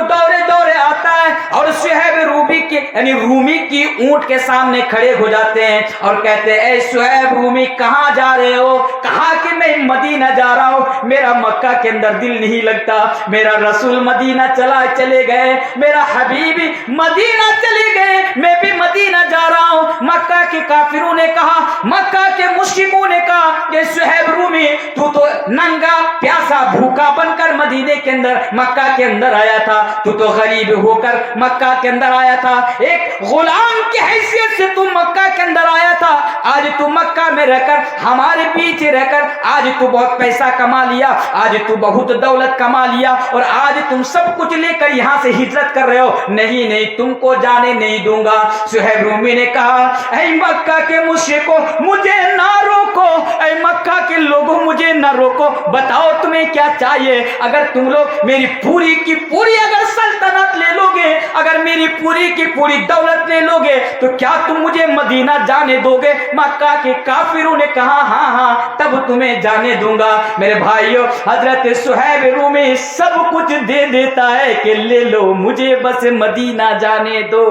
यानी रूमी की ऊंट के सामने खड़े हो जाते हैं और कहते हैं, ए सुहैब रूमी कहाँ जा रहे हो? कहा कि मैं मदीना जा रहा हूँ, मेरा मक्का के अंदर दिल नहीं लगता, मेरा रसूल मदीना चले गए, मेरा हबीबी मदीना चले गए, मैं भी मदीना जा रहा हूँ। मक्का के काफिरों ने कहा, मक्का के मुश्रिकों ने कहा कि सुहैब रूमी तू तो नंगा प्यासा भूखा बनकर मदीने के अंदर मक्का के अंदर आया था, तू तो गरीब होकर मक्का के अंदर आया था, एक गुलाम की हैसियत से तू मक्का के अंदर आया था, आज तू मक्का में रहकर हमारे बीच रहकर आज तू बहुत पैसा कमा लिया, आज तू बहुत दौलत कमा लिया और आज तुम सब कुछ लेकर यहाँ से हिजरत कर रहे हो, नहीं नहीं तुमको जाने नहीं दूंगा। सुहैब रूमी ने कहा, ऐ मक्का के मुश्रिकों मुझे ना रोको, ऐ मक्का के लोगों मुझे ना रोको, बताओ तुम्हें क्या चाहिए? अगर तुम लोग मेरी पूरी की पूरी अगर सल्तनत ले लोगे, अगर मेरी पूरी की पूरी दौलत ले लोगे तो क्या तुम मुझे मदीना जाने दोगे? मक्का के काफिरों ने कहा, हाँ हाँ तब तुम्हें जाने दूंगा। मेरे भाइयों, हजरत सुहैब रूमी सब कुछ दे देता है कि ले लो मुझे बस मदीना जाने दो।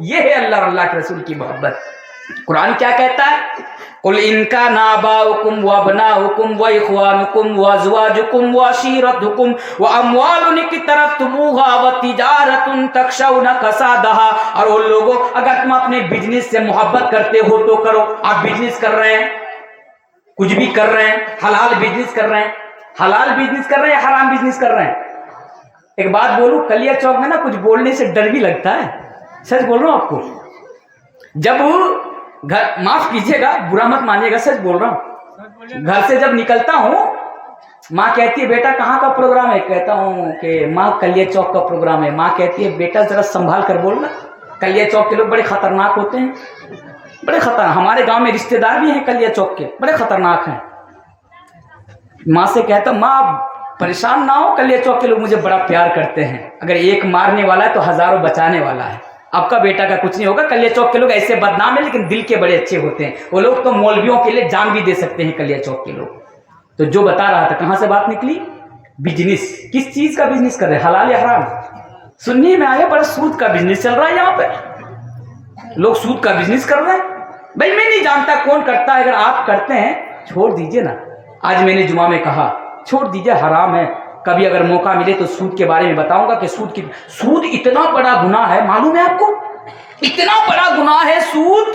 ये है अल्लाह और अल्लाह के रसूल की मोहब्बत। कुरान क्या कहता है? कुल इनका नाबाउकुम व अबनाउकुम व इख्वानुकुम व अज़वाजुकुम व अशीरतुकुम व अमवालुन इक्तरफ्तुमूहा व तिजारतुन तखशौना कसादहा। और उन लोगों, अगर तुम अपने बिजनेस से मोहब्बत करते हो तो करो। आप बिजनेस कर रहे हैं, कुछ भी कर रहे हैं, हलाल बिजनेस कर रहे हैं, हलाल बिजनेस कर रहे हैं, हराम बिजनेस कर रहे हैं। एक बात बोलूं, कलिया चौक में ना कुछ बोलने से डर भी लगता है, सच बोल रहा हूं आपको। जब घर, माफ कीजिएगा बुरा मत मानिएगा, सच बोल रहा हूं, घर से जब निकलता हूं माँ कहती है बेटा कहाँ का प्रोग्राम है? कहता हूं कि माँ कलिया चौक का प्रोग्राम है। माँ कहती है बेटा जरा संभाल कर बोलना, कलिया चौक के लोग बड़े खतरनाक होते हैं, बड़े खतरनाक। हमारे गांव में रिश्तेदार भी हैं कलिया चौक के, बड़े खतरनाक हैं। माँ से कहता, माँ परेशान ना हो, कलिया चौक के लोग मुझे बड़ा प्यार करते हैं, अगर एक मारने वाला है तो हजारों बचाने वाला है। आपका बेटा का कुछ नहीं होगा। कलिया चौक के लोग ऐसे बदनाम है लेकिन दिल के बड़े अच्छे होते हैं, वो लोग तो मौलवियों के लिए जान भी दे सकते हैं कलिया चौक के लोग। तो जो बता रहा था, कहां से बात निकली? बिजनेस। किस चीज का बिजनेस कर रहे हैं, हलाल या हराम? सुनने में आया बड़ा सूद का बिजनेस चल रहा है यहाँ पे, लोग सूद का बिजनेस कर रहे हैं। भाई मैं नहीं जानता कौन करता है, अगर आप करते हैं छोड़ दीजिए ना। आज मैंने जुमा में कहा छोड़ दीजिए, हराम है। कभी अगर मौका मिले तो सूद के बारे में बताऊंगा कि सूद इतना बड़ा गुनाह है, मालूम है आपको? इतना बड़ा गुनाह है सूद।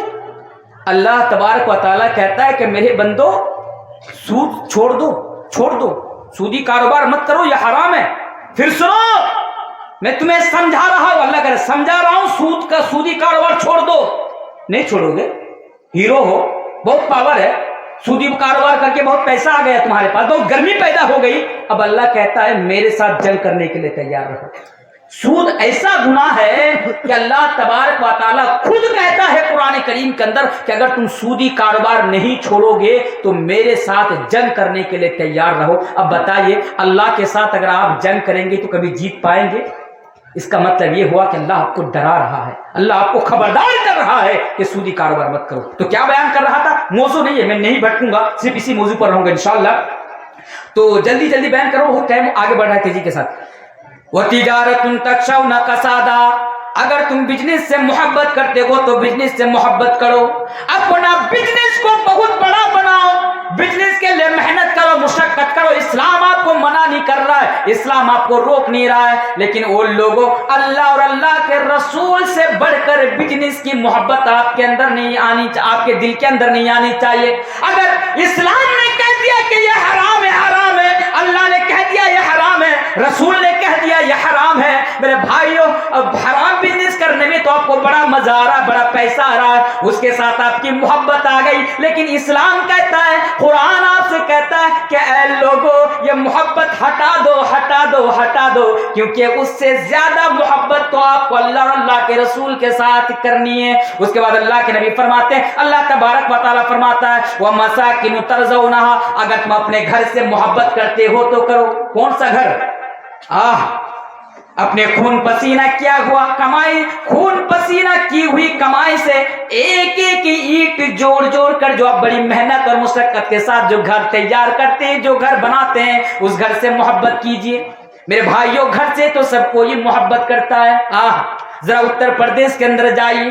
अल्लाह तबारक व तआला कहता है कि मेरे बंदो सूद छोड़ दो, छोड़ दो, सूदी कारोबार मत करो, यह हराम है। फिर सुनो, मैं तुम्हें समझा रहा हूं, अल्लाह करे समझा रहा हूं, सूदी कारोबार छोड़ दो। नहीं छोड़ोगे? हीरो हो, बहुत पावर है, सूदी कारोबार करके बहुत पैसा आ गया तुम्हारे पास, बहुत गर्मी पैदा हो गई, अब अल्लाह कहता है मेरे साथ जंग करने के लिए तैयार रहो। सूद ऐसा गुनाह है कि अल्लाह तबारक व तआला खुद कहता है कुरान करीम के अंदर कि अगर तुम सूदी कारोबार नहीं छोड़ोगे तो मेरे साथ जंग करने के लिए तैयार रहो। अब बताइए, अल्लाह के साथ अगर आप जंग करेंगे तो कभी जीत पाएंगे? इसका मतलब ये हुआ कि अल्लाह आपको डरा रहा है, अल्लाह आपको खबरदार कर रहा है कि सूदी कारोबार मत करो। तो क्या बयान कर रहा था? मौजू नहीं है, मैं नहीं भटकूंगा, सिर्फ इसी मौजू पर रहूंगा इंशाअल्लाह। तो जल्दी जल्दी बयान करो, बहुत टाइम आगे बढ़ रहा है तेजी के साथ। वह तिजारतुन तखशौना कसादा, अगर तुम बिजनेस से मोहब्बत करते हो तो बिजनेस से मोहब्बत करो, अपना बिजनेस को बहुत बड़ा बनाओ, बिजनेस के लिए मेहनत करो, मुशक्कत करो। इस्लाम आपको मना नहीं कर रहा है, इस्लाम आपको रोक नहीं रहा है, लेकिन वो लोगों, अल्लाह और अल्लाह के रसूल से बढ़कर बिजनेस की मोहब्बत आपके अंदर नहीं आनी, आपके दिल के अंदर नहीं आनी चाहिए। अगर इस्लाम ने कह दिया कि यह हराम है, हराम है, अल्लाह ने कह दिया यह हराम है, रसूल ने कह दिया यह हराम है, मेरे भाइयों अब हराम बिजनेस करने में तो आपको बड़ा मजा आ रहा है, बड़ा पैसा आ रहा है, उसके साथ आपकी मोहब्बत आ गई, लेकिन इस्लाम कहता है, कुरान आपसे कहता है कि ऐ लोगों ये मोहब्बत हटा दो, हटा दो, हटा दो, क्योंकि उससे ज्यादा मोहब्बत तो आपको अल्लाह और अल्लाह के रसूल के साथ करनी है। उसके बाद अल्लाह के नबी फरमाते हैं, अल्लाह तबारक व तआला फरमाता है, वह मसाकिन तरज़ौनहा, अगर तुम अपने घर से मोहब्बत करते हो तो करो। कौन सा घर? अपने खून पसीना किया हुआ कमाई, खून पसीना की हुई कमाई से एक एक ईंट जोड़ जोड़ कर जो आप बड़ी मेहनत और मुशक्कत के साथ जो घर तैयार करते हैं, जो घर बनाते हैं, उस घर से मोहब्बत कीजिए। मेरे भाइयों घर से तो सब कोई मोहब्बत करता है, ذرا اتر پردیش کے اندر جائیے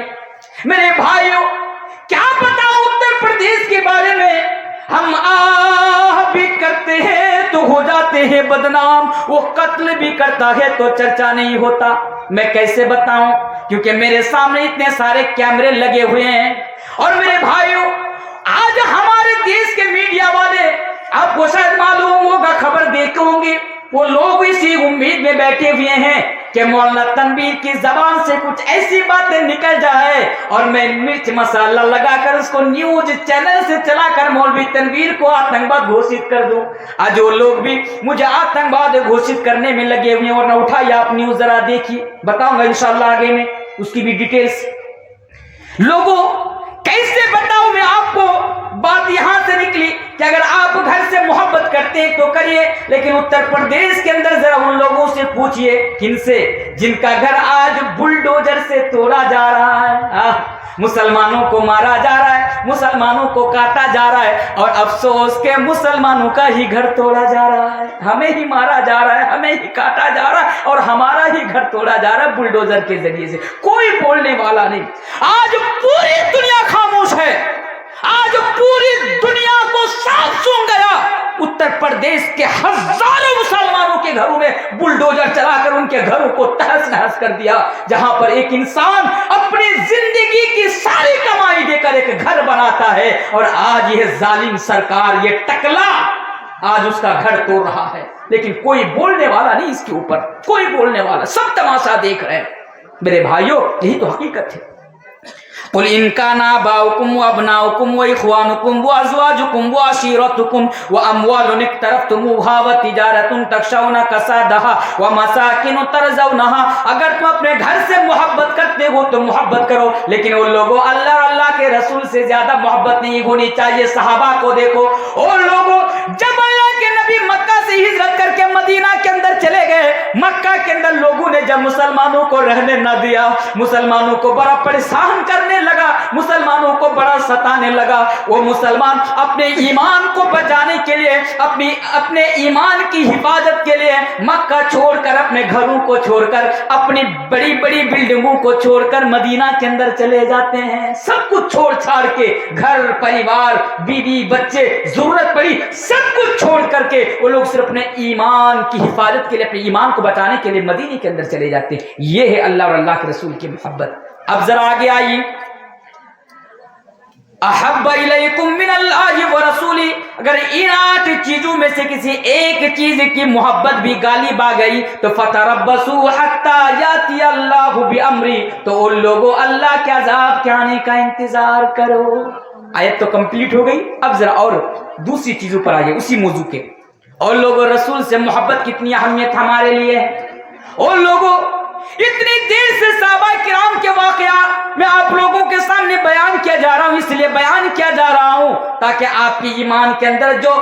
میرے بھائیوں، کیا بتاؤں اتر پردیش کے بارے میں، ہم آہ بھی کرتے ہیں تو ہو جاتے ہیں بدنام، وہ قتل بھی کرتا ہے تو چرچا نہیں ہوتا۔ میں کیسے بتاؤں، کیونکہ میرے سامنے اتنے سارے کیمرے لگے ہوئے ہیں۔ اور میرے بھائیوں، آج ہمارے دیش کے میڈیا والے، آپ کو شاید معلوم ہوگا، خبر دیکھے ہوں گے، وہ لوگ اسی امید میں بیٹھے ہوئے ہیں کہ مولانا تنویر کی زبان سے کچھ ایسی باتیں نکل جائے اور میں مرچ مسالہ لگا کر اس کو نیوز چینل سے چلا کر مولوی تنویر کو آتنکواد گھوشت کر دوں۔ آج وہ لوگ بھی مجھے آتنکواد گھوشت کرنے میں لگے ہوئے ہیں، ورنہ اٹھائیے آپ نیوز ذرا دیکھیے، بتاؤں گا انشاءاللہ آگے میں اس کی بھی ڈیٹیلز۔ لوگوں، کیسے بتاؤں میں آپ کو، بات یہاں سے نکلی کہ اگر آپ گھر سے محبت کرتے ہیں تو کریے، لیکن اتر پردیش کے اندر ذرا ان لوگوں سے پوچھئے، کن سے، جن کا گھر آج بلڈوزر سے توڑا جا رہا ہے، مسلمانوں کو مارا جا رہا ہے، مسلمانوں کو کاٹا جا رہا ہے، اور افسوس کہ مسلمانوں کا ہی گھر توڑا جا رہا ہے، ہمیں ہی مارا جا رہا ہے، ہمیں ہی کاٹا جا رہا ہے، اور ہمارا ہی گھر توڑا جا رہا ہے بلڈوزر کے ذریعے سے، کوئی بولنے والا نہیں۔ آج پوری دنیا خاموش ہے، آج پوری دنیا کو صاف سن گیا، اتر پردیش کے ہزاروں مسلمانوں کے گھروں میں بلڈوزر چلا کر ان کے گھروں کو تہس نہس کر دیا، جہاں پر ایک انسان اپنی زندگی کی ساری کمائی دے کر ایک گھر بناتا ہے، اور آج یہ ظالم سرکار، یہ ٹکلا آج اس کا گھر توڑ رہا ہے، لیکن کوئی بولنے والا نہیں، اس کے اوپر کوئی بولنے والا، سب تماشا دیکھ رہے ہیں۔ میرے بھائیوں، یہی تو حقیقت ہے۔ قل ان كان آباؤكم وابناؤكم واخوانكم وازواجكم وعشيرتكم واموال اقترفتموها وتجارة تخشون كسادها ومساكن ترضونها، اگر تم اپنے گھر سے محبت کرتے ہو تو محبت کرو، لیکن ان لوگوں اللہ اور اللہ کے رسول سے زیادہ محبت نہیں ہونی چاہیے۔ صحابہ کو دیکھو، اور لوگوں جب اللہ کے نبی مکہ سے ہجرت کر کے مدینہ کے اندر چلے گئے، مکہ کے اندر لوگوں نے جب مسلمانوں کو رہنے نہ دیا، مسلمانوں کو بڑا پریشان کرنے لگا، مسلمانوں کو بڑا ستانے لگا، وہ مسلمان اپنے ایمان کو بچانے کے لیے، اپنے ایمان کی حفاظت کے لیے مکہ چھوڑ کر، اپنے گھروں کو چھوڑ کر، اپنی بڑی بڑی بلڈنگوں کو چھوڑ کر مدینہ کے اندر چلے جاتے ہیں، سب کچھ چھوڑ چھاڑ کے، گھر پریوار بیوی بچے، ضرورت پڑی سب کچھ چھوڑ کر کے وہ لوگ صرف اپنے ایمان کی حفاظت کے لیے، اپنے ایمان کو بچانے کے لیے مدینے کے اندر چلے جاتے ہیں۔ یہ ہے اللہ اور اللہ کے رسول کی محبت۔ اب ذرا آگے آئیے، احب الیکم من اللہ ورسولہ، اگر ان 8 چیزوں میں سے کسی ایک چیز کی محبت بھی غالب آ گئی تو فتربصوا حتی یاتی اللہ بامری، تو ان لوگوں اللہ کے عذاب کے آنے کا انتظار کرو۔ آیت تو کمپلیٹ ہو گئی، اب ذرا اور دوسری چیزوں پر آئیے اسی موضوع کے۔ اور لوگوں، رسول سے محبت کتنی اہمیت ہمارے لیے ہے۔ اور لوگوں، اتنی دیر سے صحابہ کرام کے واقعات میں آپ لوگوں کے سامنے بیان کیا جا رہا ہوں، اس لیے بیان کیا جا رہا ہوں تاکہ آپ کی ایمان کے اندر جو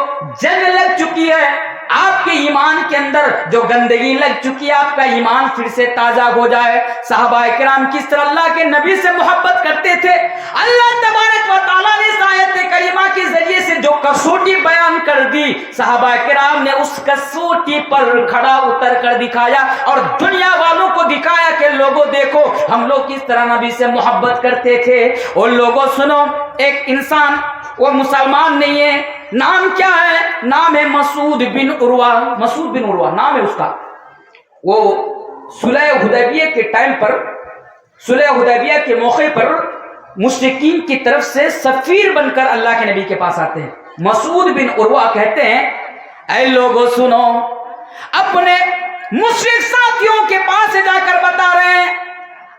جنگ لگ چکی ہے، آپ کے ایمان کے اندر جو گندگی لگ چکی ہے، آپ کا ایمان پھر سے تازہ ہو جائے۔ صحابہ کرام کس طرح اللہ کے نبی سے محبت کرتے تھے، اللہ تبارک و تعالیٰ نے اس آیت کریمہ کے ذریعے سے جو کسوٹی بیان کر دی، صحابہ کرام نے اس کسوٹی پر کھڑا اتر کر دکھایا اور دنیا والوں کو دکھایا کہ لوگوں دیکھو ہم لوگ کس طرح نبی سے محبت کرتے تھے۔ اور لوگوں سنو، ایک انسان وہ مسلمان نہیں ہے، نام کیا ہے؟ نام ہے مسعود بن عروہ۔ مسعود بن عروہ نام ہے اس کا۔ وہ صلح حدیبیہ کے ٹائم پر، صلح حدیبیہ کے موقع پر مشرکین کی طرف سے سفیر بن کر اللہ کے نبی کے پاس آتے ہیں۔ مسعود بن عروہ کہتے ہیں، اے لوگوں سنو، اپنے مشرک ساتھیوں کے پاس جا کر بتا رہے ہیں،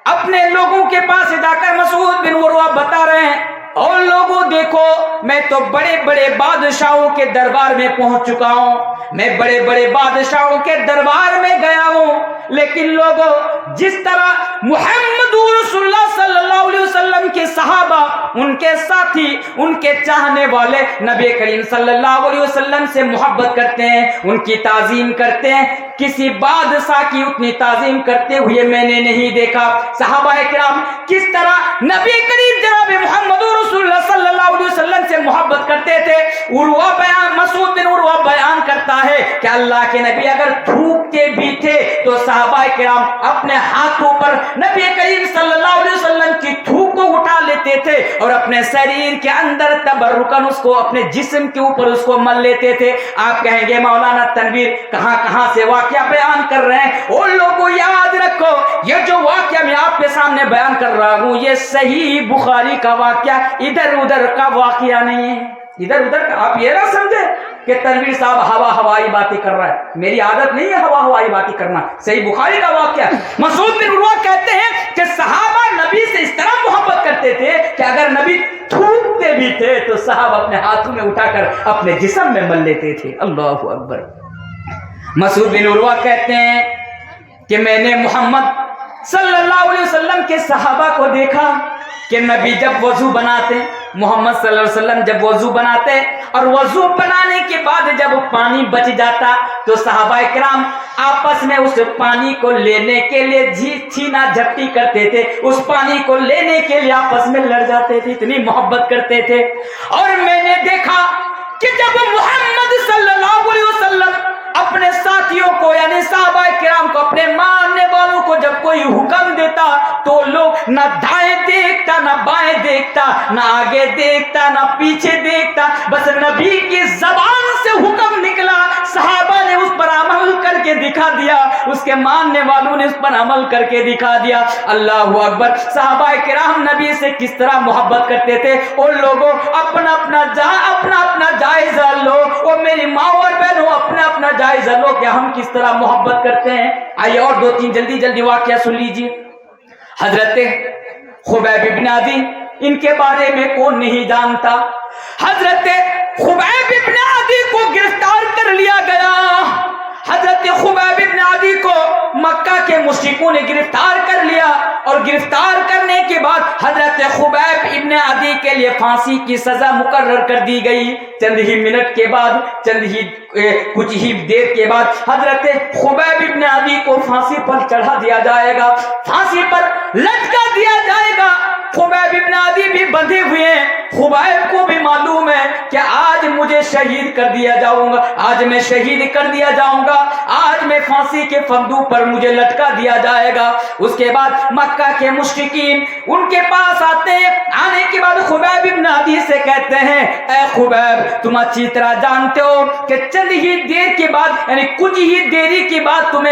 اپنے لوگوں کے پاس جا کر مسعود بن عروہ بتا رہے ہیں، اور لوگوں دیکھو میں تو بڑے بڑے بادشاہوں کے دربار میں پہنچ چکا ہوں، میں بڑے بڑے بادشاہوں کے دربار میں گیا ہوں، لیکن لوگوں جس طرح محمد رسول اللہ صلی اللہ علیہ وسلم کے صحابہ उनके साथी, उनके चाहने वाले नबी करीम सल्लल्लाहु अलैहि वसल्लम से मोहब्बत करते हैं, उनकी ताजीम करते हैं। किसी बादशाह की उतनी ताजीम करते हुए मैंने नहीं देखा। सहाबाए किराम किस तरह नबी करीम जनाब मोहम्मद रसूलुल्लाह सल्लल्लाहु अलैहि वसल्लम से मोहब्बत करते थे। उर्वा बयान, मसूद बिन उर्वा बयान करता है कि अल्लाह के नबी अगर थूकते भी थे तो सहाबाए किराम अपने हाथों पर नबी करीम सल्लल्लाहु अलैहि वसल्लम की थूक को उठा लेते थे और अपने शरीर के अंदर तबर्रुकन उसको, अपने जिस्म के ऊपर उसको मल लेते थे। आप कहेंगे मौलाना तनवीर कहां से वाकया बयान कर रहे हैं? उन लोगों याद रखो, ये जो वाकया मैं आपके सामने बयान कर रहा हूं ये सही बुखारी का वाकया, इधर उधर का वाकया नहीं है। इधर उधर का आप ये ना समझे कि तनवीर साहब हवा हवाई बातें कर रहा है। मेरी आदत नहीं है हवा हवाई बातें करना, सही बुखारी का वाकया। मसूद बिन उर्वा कहते हैं कि सहाबा नबी से इस तरह मोहब्बत करते थे कि अगर नबी थूकते भी थे तो साहब अपने हाथों में उठाकर अपने जिस्म में मल लेते थे। अल्लाहु अकबर। मसूद बिन उर्वा कहते हैं कि मैंने मोहम्मद सल्लल्लाहु अलैहि वसल्लम के सहाबा को देखा कि नबी जब वजू बनाते, मोहम्मद सल्लल्लाहु अलैहि वसल्लम जब वजू बनाते और वजू बनाने के बाद जब पानी बच जाता तो सहाबाए किराम आपस में उस पानी को लेने के लिए छीना झपटी करते थे, उस पानी को लेने के लिए आपस में लड़ जाते थे, इतनी मोहब्बत करते थे। और मैंने देखा कि जब मोहम्मद सल्लल्लाहु अलैहि वसल्लम अपने साथियों को यानी सहाबाए किराम को, अपने मानने वालों को जब कोई हुक्म देता तो लोग ना दाएं देखता, ना बाएं देखता, ना आगे देखता, ना पीछे देखता, बस नबी की जबान से हुक्म निकला, सहाबा ने उस पर अमल करके दिखा दिया, उसके मानने वालों ने उस पर अमल करके दिखा दिया। अल्लाहु अकबर। सहाबाए किराम नबी से किस तरह मोहब्बत करते थे। उन लोगों अपना अपना जायजा लो, और मेरी माँ और बहनों अपना जायजा लो कि हम किस तरह मोहब्बत करते हैं। आइए और दो तीन जल्दी वाकया सुन लीजिए। हजरत खुबैब इब्न आदी, इनके बारे में कौन नहीं जानता। हजरत खुबैब इब्न आदी को गिरफ्तार कर लिया गया। हजरत खुबैब इब्न आदी को मक्का के मुश्रिकों ने गिरफ्तार कर लिया और गिरफ्तार करने के बाद हजरत खुबैब इब्न आदी के लिए फांसी की सजा मुकर्रर कर दी गई। चंद ही मिनट के बाद, कुछ ही देर के बाद हजरत खुबैब इब्न आदी को फांसी पर चढ़ा दिया जाएगा, फांसी पर लटका दिया जाएगा। खुबैब इब्न आदी भी बंधे हुए हैं। खुबैब को भी मालूम है कि आज मुझे शहीद कर दिया जाऊंगा, आज मैं शहीद कर दिया जाऊंगा, आज मैं फांसी के फंदू पर मुझे लटका दिया जाएगा। उसके बाद मक्का के मुश्रिकीन उनके पास आते हैं। आने के बाद खुबैब इब्न आदी से कहते हैं, ऐ खुबैब, तुम अच्छी तरह जानते हो कि चंद ही देर के बाद यानी कुछ ही देरी के बाद तुम्हें